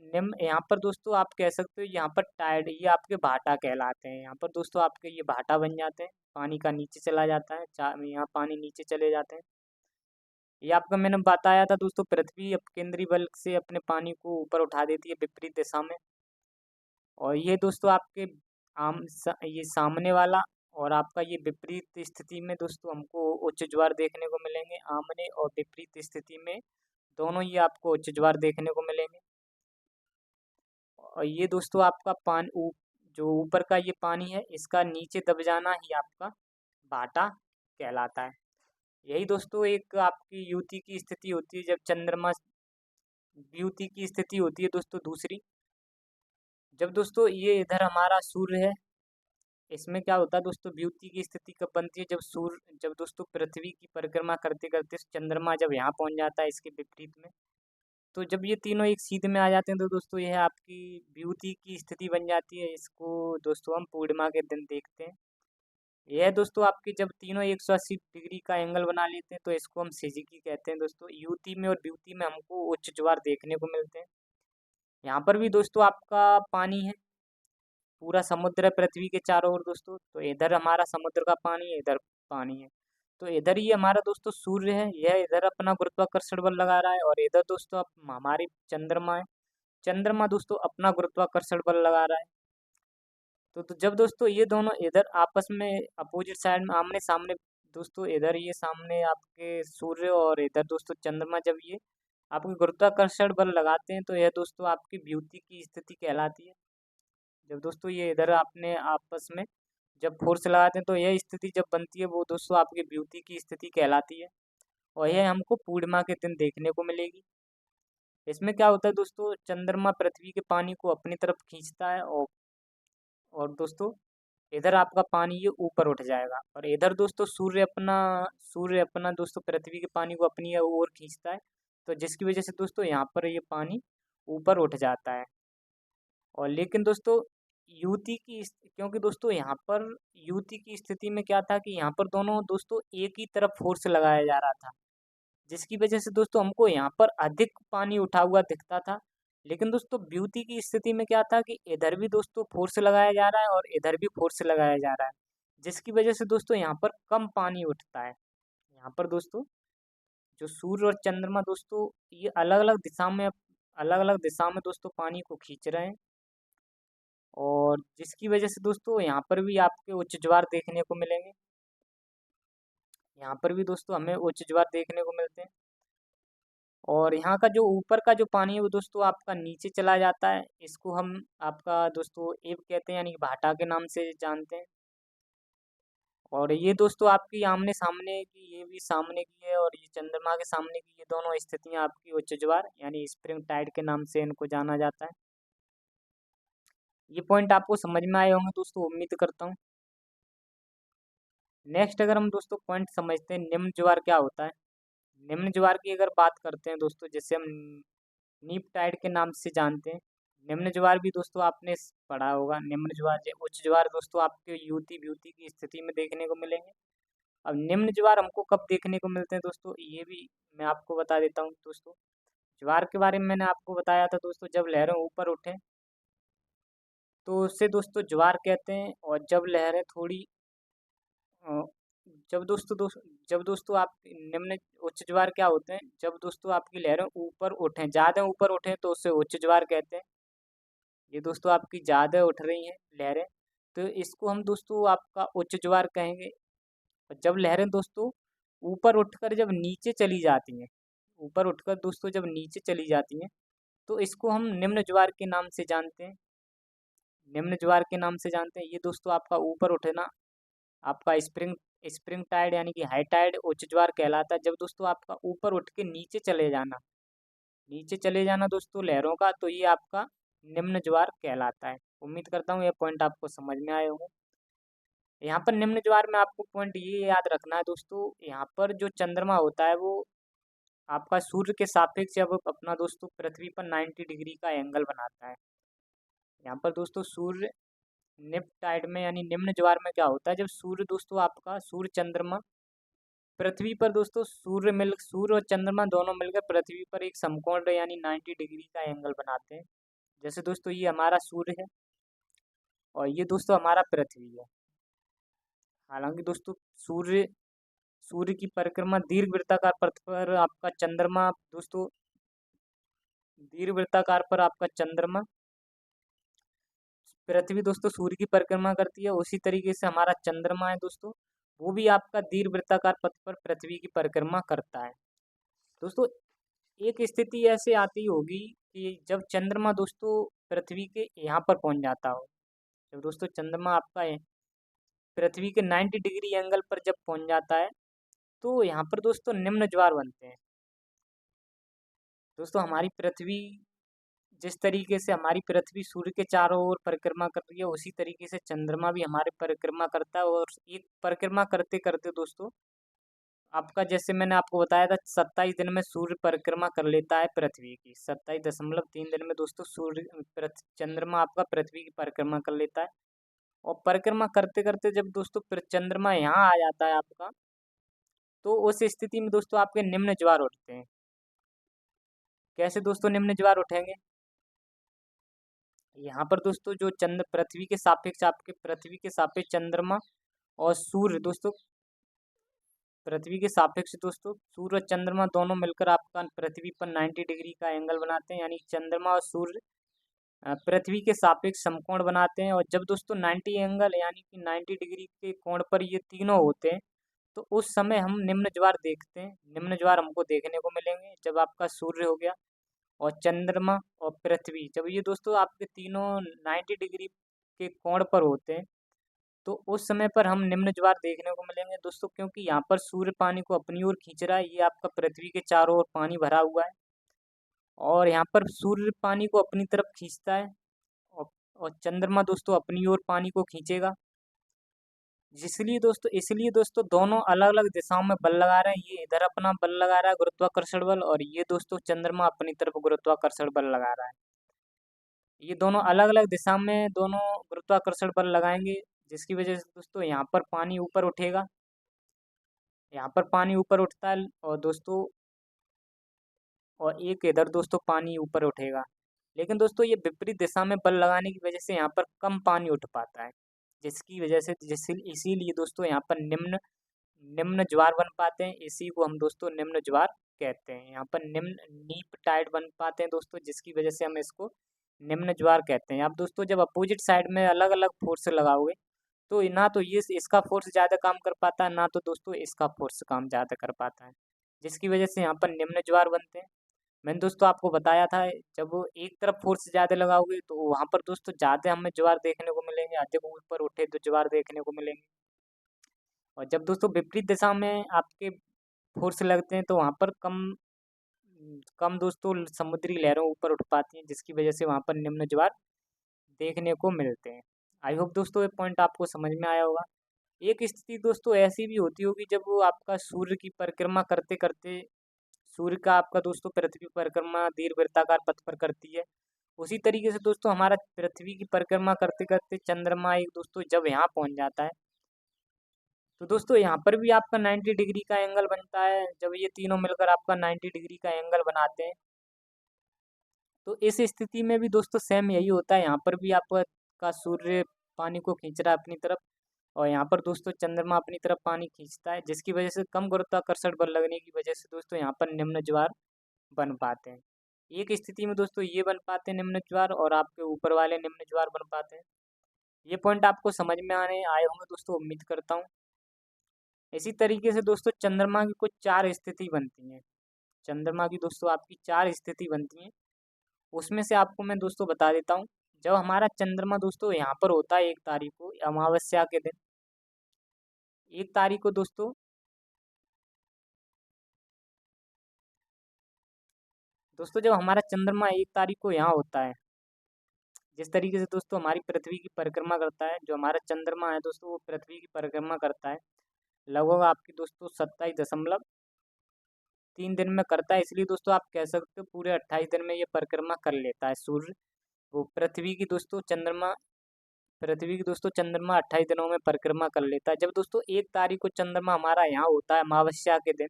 निम्न यहाँ पर दोस्तों आप कह सकते हो, यहाँ पर टाइड ये आपके भाटा कहलाते हैं। यहाँ पर दोस्तों आपके ये भाटा बन जाते हैं, पानी का नीचे चला जाता है, यहाँ पानी नीचे चले जाते हैं। ये आपका मैंने बताया था दोस्तों, पृथ्वी अपकेंद्री बल से अपने पानी को ऊपर उठा देती है विपरीत दिशा में। और ये दोस्तों आपके ये सामने वाला और आपका ये विपरीत स्थिति में दोस्तों हमको उच्च ज्वार देखने को मिलेंगे। आमने और विपरीत स्थिति में दोनों ही आपको उच्च ज्वार देखने को मिलेंगे। और ये दोस्तों आपका जो ऊपर का ये पानी है, इसका नीचे दब जाना ही आपका भाटा कहलाता है। यही दोस्तों एक आपकी युति की स्थिति होती है, जब चंद्रमा युति की स्थिति होती है दोस्तों दूसरी। जब दोस्तों ये इधर हमारा सूर्य है, इसमें क्या होता है दोस्तों, युति की स्थिति कब बनती है, जब दोस्तों पृथ्वी की परिक्रमा करते करते चंद्रमा जब यहाँ पहुँच जाता है इसके विपरीत में, तो जब ये तीनों एक सीध में आ जाते हैं, तो दोस्तों यह आपकी विभूति की स्थिति बन जाती है। इसको दोस्तों हम पूर्णिमा के दिन देखते हैं। यह दोस्तों आपके जब तीनों 180 डिग्री का एंगल बना लेते हैं तो इसको हम सिजिकी कहते हैं दोस्तों। यूती में और ब्यूती में हमको उच्च ज्वार देखने को मिलते हैं। यहाँ पर भी दोस्तों आपका पानी है, पूरा समुद्र है पृथ्वी के चारों ओर दोस्तों। तो इधर हमारा समुद्र का पानी है, इधर पानी है। तो इधर ये हमारा दोस्तों सूर्य है, यह इधर अपना गुरुत्वाकर्षण बल लगा रहा है, और इधर दोस्तों हमारी चंद्रमा है। चंद्रमा दोस्तों अपना गुरुत्वाकर्षण बल लगा रहा है। तो जब दोस्तों ये दोनों इधर आपस में अपोजिट साइड में आमने सामने दोस्तों, इधर ये सामने आपके सूर्य और इधर दोस्तों चंद्रमा, जब ये आपके गुरुत्वाकर्षण बल लगाते हैं तो यह दोस्तों आपकी विद्युत की स्थिति कहलाती है। जब दोस्तों ये इधर आपने आपस में जब फोर्स लगाते हैं तो यह स्थिति जब बनती है वो दोस्तों आपकी विद्युत की स्थिति कहलाती है, और यह हमको पूर्णिमा के दिन देखने को मिलेगी। इसमें क्या होता है दोस्तों, चंद्रमा पृथ्वी के पानी को अपनी तरफ खींचता है, और दोस्तों इधर आपका पानी ये ऊपर उठ जाएगा, और इधर दोस्तों सूर्य अपना दोस्तों पृथ्वी के पानी को अपनी ओर खींचता है। तो जिसकी वजह से दोस्तों यहाँ पर ये पानी ऊपर उठ जाता है। और लेकिन दोस्तों क्योंकि दोस्तों यहाँ पर युति की स्थिति में क्या था कि यहाँ पर दोनों दोस्तों एक ही तरफ फोर्स लगाया जा रहा था, जिसकी वजह से दोस्तों हमको यहाँ पर अधिक पानी उठा हुआ दिखता था। लेकिन दोस्तों ब्यूटी की स्थिति में क्या था कि इधर भी दोस्तों फोर्स लगाया जा रहा है और इधर भी फोर्स लगाया जा रहा है, जिसकी वजह से दोस्तों यहाँ पर कम पानी उठता है। यहाँ पर दोस्तों जो सूर्य और चंद्रमा दोस्तों ये अलग अलग दिशा में दोस्तों पानी को खींच रहे हैं, और जिसकी वजह से दोस्तों यहाँ पर भी आपके उच्च ज्वार देखने को मिलेंगे। यहाँ पर भी दोस्तों हमें उच्च ज्वार देखने को मिलते हैं, और यहाँ का जो ऊपर का जो पानी है वो दोस्तों आपका नीचे चला जाता है। इसको हम आपका दोस्तों एब कहते हैं, यानी कि भाटा के नाम से जानते हैं। और ये दोस्तों आपकी आमने सामने की, ये भी सामने की है और ये चंद्रमा के सामने की, ये दोनों स्थितियाँ आपकी उच्च ज्वार यानी स्प्रिंग टाइड के नाम से इनको जाना जाता है। ये पॉइंट आपको समझ में आए होंगे दोस्तों, उम्मीद करता हूँ। नेक्स्ट अगर हम दोस्तों पॉइंट समझते हैं निम्न ज्वार क्या होता है। निम्न ज्वार की अगर बात करते हैं दोस्तों, जैसे हम नीप टाइड के नाम से जानते हैं, निम्न ज्वार भी दोस्तों आपने पढ़ा होगा। निम्न ज्वार उच्च ज्वार दोस्तों आपके युति ब्यूति की स्थिति में देखने को मिलेंगे। अब निम्न ज्वार हमको कब देखने को मिलते हैं दोस्तों, ये भी मैं आपको बता देता हूँ दोस्तों। ज्वार के बारे में मैंने आपको बताया था दोस्तों, जब लहरें ऊपर उठे तो उससे दोस्तों ज्वार कहते हैं, और जब लहरें थोड़ी अ, जब दोस्तों आप निम्न उच्च ज्वार क्या होते हैं, जब दोस्तों आपकी लहरें ऊपर उठें, ज़्यादा ऊपर उठें तो उसे उच्च ज्वार कहते हैं। ये दोस्तों आपकी ज़्यादा उठ रही हैं लहरें, तो इसको हम दोस्तों आपका उच्च ज्वार कहेंगे। और जब लहरें दोस्तों ऊपर उठकर जब नीचे चली जाती हैं, ऊपर उठकर दोस्तों जब नीचे चली जाती हैं तो इसको हम निम्न ज्वार के नाम से जानते हैं। निम्न ज्वार के नाम से जानते हैं। ये दोस्तों आपका ऊपर उठना आपका स्प्रिंग स्प्रिंग टाइड यानी कि हाई टाइड उच्च ज्वार कहलाता है। जब दोस्तों आपका ऊपर उठ के नीचे चले जाना दोस्तों लहरों का, तो ये आपका निम्न ज्वार कहलाता है। उम्मीद करता हूँ ये पॉइंट आपको समझ में आए होंगे। यहाँ पर निम्न ज्वार में आपको पॉइंट ये याद रखना है दोस्तों, यहाँ पर जो चंद्रमा होता है वो आपका सूर्य के सापेक्ष जब अपना दोस्तों पृथ्वी पर 90 डिग्री का एंगल बनाता है। यहाँ पर दोस्तों सूर्य निप टाइड में यानी निम्न ज्वार में क्या होता है, जब सूर्य दोस्तों आपका सूर्य चंद्रमा पृथ्वी पर दोस्तों सूर्य और चंद्रमा दोनों मिलकर पृथ्वी पर एक समकोण यानी 90 डिग्री का एंगल बनाते हैं। जैसे दोस्तों ये हमारा सूर्य है और ये दोस्तों हमारा पृथ्वी है। हालांकि दोस्तों सूर्य सूर्य की परिक्रमा दीर्घवृत्ताकार पथ पर आपका चंद्रमा दोस्तों दीर्घवृत्ताकार पर आपका चंद्रमा पृथ्वी दोस्तों सूर्य की परिक्रमा करती है, उसी तरीके से हमारा चंद्रमा है दोस्तों, वो भी आपका दीर्घवृत्ताकार पथ पर पृथ्वी की परिक्रमा करता है। दोस्तों एक स्थिति ऐसे आती होगी कि जब चंद्रमा दोस्तों पृथ्वी के यहाँ पर पहुँच जाता हो, जब दोस्तों चंद्रमा आपका पृथ्वी के 90 डिग्री एंगल पर जब पहुँच जाता है तो यहाँ पर दोस्तों निम्न ज्वार बनते हैं। दोस्तों जिस तरीके से हमारी पृथ्वी सूर्य के चारों ओर परिक्रमा कर रही है, उसी तरीके से चंद्रमा भी हमारे परिक्रमा करता है, और एक परिक्रमा करते करते दोस्तों आपका, जैसे मैंने आपको बताया था, 27 दिन में सूर्य परिक्रमा कर लेता है पृथ्वी की। 27.3 दिन में दोस्तों चंद्रमा आपका पृथ्वी की परिक्रमा कर लेता है। और परिक्रमा करते करते जब दोस्तों फिर चंद्रमा यहाँ आ जाता है आपका, तो उस स्थिति में दोस्तों आपके निम्न ज्वार उठते हैं। कैसे दोस्तों निम्न ज्वार उठेंगे? यहाँ पर दोस्तों जो चंद्र पृथ्वी के सापेक्ष आपके पृथ्वी के सापेक्ष चंद्रमा और सूर्य दोस्तों, पृथ्वी के सापेक्ष दोस्तों सूर्य और चंद्रमा दोनों मिलकर आपका पृथ्वी पर 90 डिग्री का एंगल बनाते हैं, यानी चंद्रमा और सूर्य पृथ्वी के सापेक्ष समकोण बनाते हैं। और जब दोस्तों 90 एंगल यानी कि 90 डिग्री के कोण पर ये तीनों होते हैं, तो उस समय हम निम्न ज्वार देखते हैं। निम्न ज्वार हमको देखने को मिलेंगे जब आपका सूर्य हो गया और चंद्रमा और पृथ्वी, जब ये दोस्तों आपके तीनों 90 डिग्री के कोण पर होते हैं, तो उस समय पर हम निम्न ज्वार देखने को मिलेंगे दोस्तों, क्योंकि यहाँ पर सूर्य पानी को अपनी ओर खींच रहा है। ये आपका पृथ्वी के चारों ओर पानी भरा हुआ है और यहाँ पर सूर्य पानी को अपनी तरफ खींचता है और चंद्रमा दोस्तों अपनी ओर पानी को खींचेगा। इसलिए दोस्तों दोनों अलग अलग दिशाओं में बल लगा रहे हैं। ये इधर अपना बल लगा रहा है गुरुत्वाकर्षण बल, और ये दोस्तों चंद्रमा अपनी तरफ गुरुत्वाकर्षण बल लगा रहा है। ये दोनों अलग अलग दिशा में दोनों गुरुत्वाकर्षण बल लगाएंगे, जिसकी वजह से दोस्तों यहाँ पर पानी ऊपर उठेगा। यहाँ पर पानी ऊपर उठता है और दोस्तों और एक इधर दोस्तों पानी ऊपर उठेगा। लेकिन दोस्तों ये विपरीत दिशा में बल लगाने की वजह से यहाँ पर कम पानी उठ पाता है, जिसकी वजह से इसीलिए दोस्तों यहाँ पर निम्न निम्न ज्वार बन पाते हैं। इसी को हम दोस्तों निम्न ज्वार कहते हैं। यहाँ पर निम्न नीप टाइड बन पाते हैं दोस्तों, जिसकी वजह से हम इसको निम्न ज्वार कहते हैं। आप दोस्तों जब अपोजिट साइड में अलग अलग फोर्स लगाओगे, तो ना तो ये इसका फोर्स ज़्यादा काम कर पाता है, ना तो दोस्तों इसका फोर्स काम ज़्यादा कर पाता है, जिसकी वजह से यहाँ पर निम्न ज्वार बनते हैं। मैंने दोस्तों आपको बताया था, जब वो एक तरफ फोर्स ज़्यादा लगाओगे तो वहाँ पर दोस्तों ज़्यादा हमें ज्वार देखने को मिलेंगे, अधिक ऊपर उठे तो ज्वार देखने को मिलेंगे। और जब दोस्तों विपरीत दिशा में आपके फोर्स लगते हैं, तो वहाँ पर कम कम दोस्तों समुद्री लहरों ऊपर उठ पाती हैं, जिसकी वजह से वहाँ पर निम्न ज्वार देखने को मिलते हैं। आई होप दोस्तों ये पॉइंट आपको समझ में आया होगा। एक स्थिति दोस्तों ऐसी भी होती होगी जब वो आपका सूर्य की परिक्रमा करते करते, सूर्य का आपका दोस्तों पृथ्वी परिक्रमा दीर्घवृत्ताकार पथ पर करती है। उसी तरीके से दोस्तों हमारा पृथ्वी की परिक्रमा करते करते चंद्रमा एक दोस्तों जब यहाँ पहुँच जाता है, तो दोस्तों यहाँ पर भी आपका 90 डिग्री का एंगल बनता है। जब ये तीनों मिलकर आपका 90 डिग्री का एंगल बनाते हैं, तो इस स्थिति में भी दोस्तों सेम यही होता है। यहाँ पर भी आपका सूर्य पानी को खींच रहा है अपनी तरफ, और यहाँ पर दोस्तों चंद्रमा अपनी तरफ पानी खींचता है, जिसकी वजह से कम गुरुत्वाकर्षण बल लगने की वजह से दोस्तों यहाँ पर निम्न ज्वार बन पाते हैं। एक स्थिति में दोस्तों ये बन पाते हैं निम्न ज्वार, और आपके ऊपर वाले निम्न ज्वार बन पाते हैं। ये पॉइंट आपको समझ में आए होंगे दोस्तों, उम्मीद करता हूँ। इसी तरीके से दोस्तों चंद्रमा की कुछ 4 स्थिति बनती हैं। चंद्रमा की दोस्तों आपकी 4 स्थिति बनती हैं। उसमें से आपको मैं दोस्तों बता देता हूँ। जब हमारा चंद्रमा दोस्तों यहाँ पर होता है 1 तारीख को अमावस्या के दिन, 1 तारीख को दोस्तों जब हमारा चंद्रमा 1 तारीख को यहाँ होता है, जिस तरीके से दोस्तों हमारी पृथ्वी की परिक्रमा करता है, जो हमारा चंद्रमा है दोस्तों वो पृथ्वी की परिक्रमा करता है लगभग आपकी दोस्तों 27.3 दिन में करता है। इसलिए दोस्तों आप कह सकते हो पूरे 28 दिन में ये परिक्रमा कर लेता है सूर्य। वो पृथ्वी की दोस्तों चंद्रमा 28 दिनों में परिक्रमा कर लेता है। जब दोस्तों 1 तारीख को चंद्रमा हमारा यहाँ होता है अमावस्या के दिन,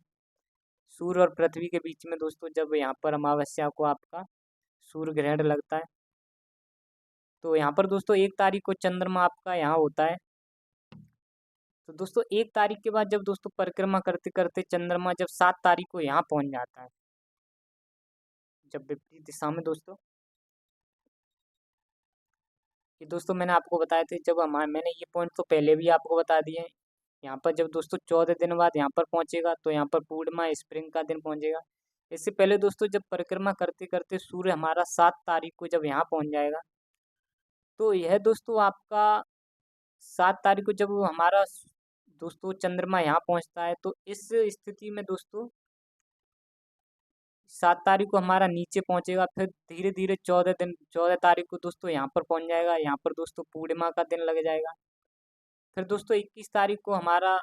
सूर्य और पृथ्वी के बीच में दोस्तों जब यहाँ पर अमावस्या को आपका सूर्य ग्रहण लगता है, तो यहाँ पर दोस्तों 1 तारीख को चंद्रमा आपका यहाँ होता है। तो दोस्तों 1 तारीख के बाद जब दोस्तों परिक्रमा करते करते चंद्रमा जब 7 तारीख को यहाँ पहुँच जाता है, जब विपरीत दिशा में दोस्तों, कि दोस्तों मैंने आपको बताए थे, जब हमारे मैंने ये पॉइंट तो पहले भी आपको बता दिए हैं। यहाँ पर जब दोस्तों 14 दिन बाद यहाँ पर पहुँचेगा, तो यहाँ पर पूर्णिमा स्प्रिंग का दिन पहुँचेगा। इससे पहले दोस्तों जब परिक्रमा करते करते सूर्य हमारा 7 तारीख को जब यहाँ पहुँच जाएगा, तो यह दोस्तों आपका 7 तारीख को जब वो हमारा दोस्तों चंद्रमा यहाँ पहुँचता है, तो इस स्थिति में दोस्तों 7 तारीख को हमारा नीचे पहुँचेगा, फिर धीरे धीरे 14 तारीख को दोस्तों यहाँ पर पहुँच जाएगा। यहाँ पर दोस्तों पूर्णिमा का दिन लग जाएगा। फिर दोस्तों 21 तारीख को हमारा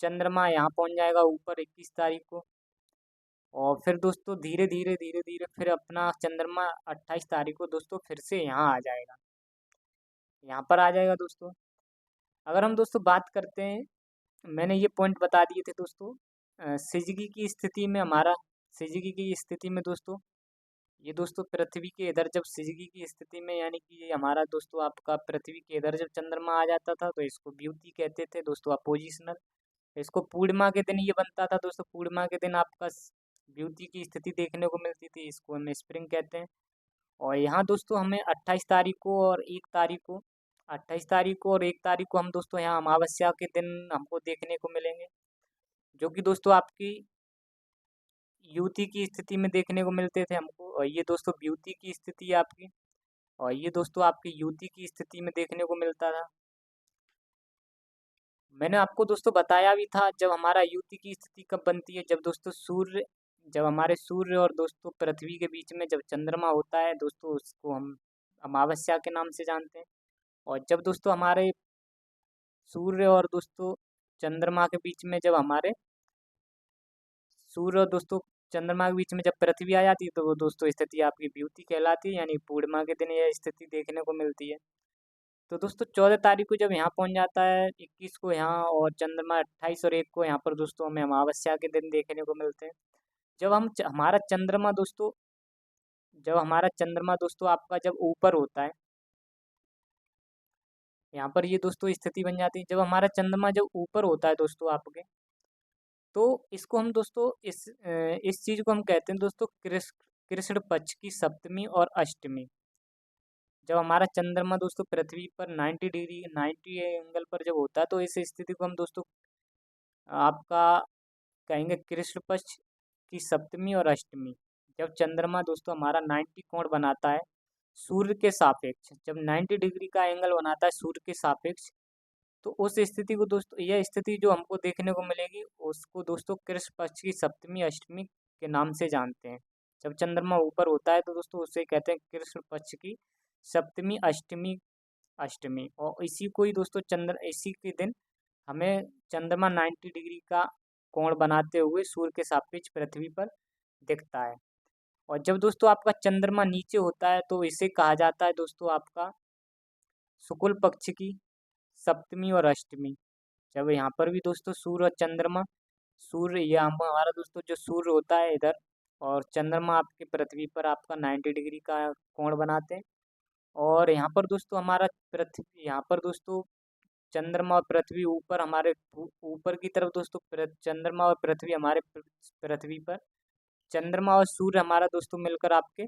चंद्रमा यहाँ पहुँच जाएगा ऊपर 21 तारीख को, और फिर दोस्तों धीरे धीरे फिर अपना चंद्रमा 28 तारीख को दोस्तों फिर से यहाँ आ जाएगा। यहाँ पर आ जाएगा दोस्तों। अगर हम दोस्तों बात करते हैं, मैंने ये पॉइंट बता दिए थे दोस्तों, सिजगी की स्थिति में हमारा, सिजगी की स्थिति में दोस्तों, ये दोस्तों पृथ्वी के इधर जब सिजगी की स्थिति में, यानी कि ये हमारा दोस्तों आपका पृथ्वी के इधर जब चंद्रमा आ जाता था तो इसको ब्यूटी कहते थे दोस्तों, अपोजिशनल। इसको पूर्णिमा के दिन ये बनता था दोस्तों, पूर्णिमा के दिन आपका ब्यूटी की स्थिति देखने को मिलती थी, इसको हम स्प्रिंग कहते हैं। और यहाँ दोस्तों हमें 28 तारीख को और 1 तारीख को, 28 तारीख को और 1 तारीख को हम दोस्तों यहाँ अमावस्या के दिन हमको देखने को मिलेंगे, जो कि दोस्तों आपकी युति की स्थिति में देखने को मिलते थे हमको। और ये दोस्तों ब्यूटी की स्थिति है आपकी, और ये दोस्तों आपकी युति की स्थिति में देखने को मिलता था। मैंने आपको दोस्तों बताया भी था जब हमारा युति की स्थिति कब बनती है, जब दोस्तों सूर्य, जब हमारे सूर्य और दोस्तों पृथ्वी के बीच में जब चंद्रमा होता है दोस्तों, उसको हम अमावस्या के नाम से जानते हैं। और जब दोस्तों हमारे सूर्य और दोस्तों चंद्रमा के बीच में, जब हमारे सूर्य और दोस्तों चंद्रमा के बीच में जब पृथ्वी आ जाती है तो वो दोस्तों स्थिति आपकी ब्यूटी कहलाती है, यानी पूर्णिमा के दिन यह स्थिति देखने को मिलती है। तो दोस्तों 14 तारीख को जब यहाँ पहुँच जाता है, 21 को यहाँ, और चंद्रमा 28 और 1 को यहाँ पर दोस्तों हमें अमावस्या के दिन देखने को मिलते हैं। जब हम हमारा चंद्रमा दोस्तों, जब हमारा चंद्रमा दोस्तों आपका जब ऊपर होता है, यहाँ पर ये दोस्तों स्थिति बन जाती है, जब हमारा चंद्रमा जब ऊपर होता है दोस्तों आपके, तो इसको हम दोस्तों इस चीज़ को हम कहते हैं दोस्तों कृष्ण पक्ष की सप्तमी और अष्टमी। जब हमारा चंद्रमा दोस्तों पृथ्वी पर 90 डिग्री 90 एंगल पर जब होता है तो इस स्थिति को हम दोस्तों आपका कहेंगे कृष्ण पक्ष की सप्तमी और अष्टमी। जब चंद्रमा दोस्तों हमारा 90 कोण बनाता है सूर्य के सापेक्ष, जब 90 डिग्री का एंगल बनाता है सूर्य के सापेक्ष, तो उस स्थिति को दोस्तों, यह स्थिति जो हमको देखने को मिलेगी उसको दोस्तों कृष्ण पक्ष की सप्तमी अष्टमी के नाम से जानते हैं। जब चंद्रमा ऊपर होता है तो दोस्तों उसे कहते हैं कृष्ण पक्ष की सप्तमी अष्टमी अष्टमी। और इसी को ही दोस्तों इसी के दिन हमें चंद्रमा 90 डिग्री का कोण बनाते हुए सूर्य के सापेक्ष पृथ्वी पर दिखता है। और जब दोस्तों आपका चंद्रमा नीचे होता है तो इसे कहा जाता है दोस्तों आपका शुक्ल पक्ष की सप्तमी और अष्टमी। जब यहाँ पर भी दोस्तों सूर्य और चंद्रमा, सूर्य या हमारा दोस्तों जो सूर्य होता है इधर, और चंद्रमा आपके पृथ्वी पर आपका 90 डिग्री का कोण बनाते हैं। और यहाँ पर दोस्तों हमारा पृथ्वी, यहाँ पर दोस्तों चंद्रमा और पृथ्वी ऊपर हमारे ऊपर की तरफ दोस्तों, चंद्रमा और पृथ्वी हमारे पृथ्वी पर, चंद्रमा और सूर्य हमारा दोस्तों मिलकर आपके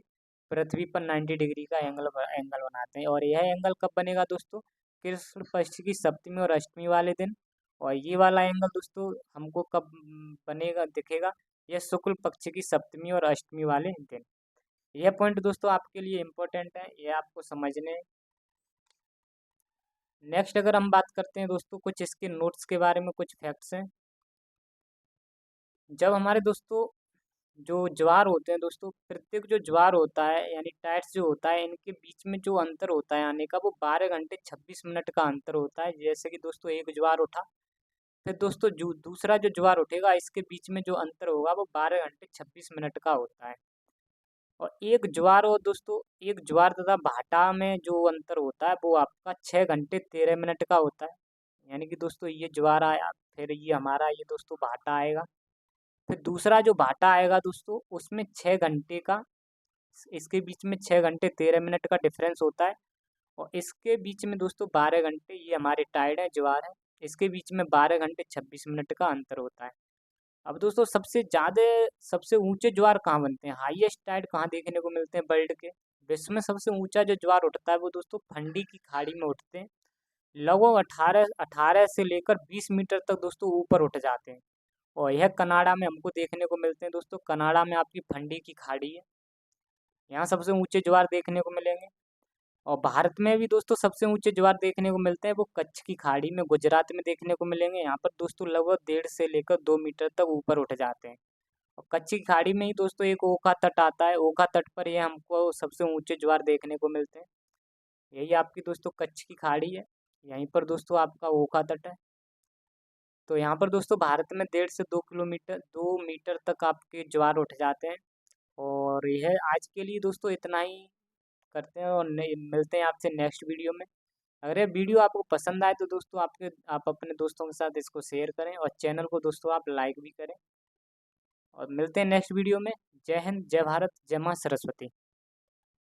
पृथ्वी पर 90 डिग्री का एंगल एंगल बनाते हैं। और यह एंगल कब बनेगा दोस्तों, कृष्ण पक्ष की सप्तमी और अष्टमी वाले दिन। और ये वाला एंगल दोस्तों हमको कब बनेगा दिखेगा, यह शुक्ल पक्ष की सप्तमी और अष्टमी वाले दिन। यह पॉइंट दोस्तों आपके लिए इम्पोर्टेंट है, यह आपको समझने। नेक्स्ट अगर हम बात करते हैं दोस्तों कुछ इसके नोट्स के बारे में, कुछ फैक्ट्स हैं। जब हमारे दोस्तों जो ज्वार होते हैं दोस्तों, प्रत्येक जो ज्वार होता है यानी टाइड्स जो होता है, इनके बीच में जो अंतर होता है आने का, वो 12 घंटे 26 मिनट का अंतर होता है। जैसे कि दोस्तों एक ज्वार उठा, फिर दोस्तों जो दूसरा जो ज्वार उठेगा, इसके बीच में जो अंतर होगा वो 12 घंटे 26 मिनट का होता है। और एक ज्वार, और दोस्तों एक ज्वार तथा भाटा में जो अंतर होता है वो आपका 6 घंटे 13 मिनट का होता है। यानी कि दोस्तों ये ज्वार आया, फिर ये हमारा ये दोस्तों भाटा आएगा, फिर दूसरा जो भाटा आएगा दोस्तों उसमें 6 घंटे का, इसके बीच में 6 घंटे 13 मिनट का डिफरेंस होता है। और इसके बीच में दोस्तों 12 घंटे, ये हमारे टाइड है ज्वार है, इसके बीच में 12 घंटे 26 मिनट का अंतर होता है। अब दोस्तों सबसे ज़्यादा, सबसे ऊंचे ज्वार कहाँ बनते हैं, हाईएस्ट टाइड कहाँ देखने को मिलते हैं वर्ल्ड के, विश्व में सबसे ऊंचा जो ज्वार उठता है वो दोस्तों फंडी की खाड़ी में उठते हैं। लगभग 18 से लेकर 20 मीटर तक दोस्तों ऊपर उठ जाते हैं। और यह कनाडा में हमको देखने को मिलते हैं दोस्तों, कनाडा में आपकी फंडी की खाड़ी है, यहाँ सबसे ऊंचे ज्वार देखने को मिलेंगे। और भारत में भी दोस्तों सबसे ऊंचे ज्वार देखने को मिलते हैं, वो कच्छ की खाड़ी में गुजरात में देखने को मिलेंगे। यहाँ पर दोस्तों लगभग 1.5 से लेकर 2 मीटर तक ऊपर उठ जाते हैं। और कच्छ की खाड़ी में ही दोस्तों एक ओखा तट आता है, ओखा तट पर ये हमको सबसे ऊंचे ज्वार देखने को मिलते हैं। यही आपकी दोस्तों कच्छ की खाड़ी है, यहीं पर दोस्तों आपका ओखा तट है। तो यहाँ पर दोस्तों भारत में 1.5 से 2 मीटर तक आपके ज्वार उठ जाते हैं। और यह आज के लिए दोस्तों इतना ही करते हैं, और मिलते हैं आपसे नेक्स्ट वीडियो में। अगर ये वीडियो आपको पसंद आए तो दोस्तों आप अपने दोस्तों के साथ इसको शेयर करें और चैनल को दोस्तों आप लाइक भी करें। और मिलते हैं नेक्स्ट वीडियो में। जय हिंद, जय भारत, जय माँ सरस्वती।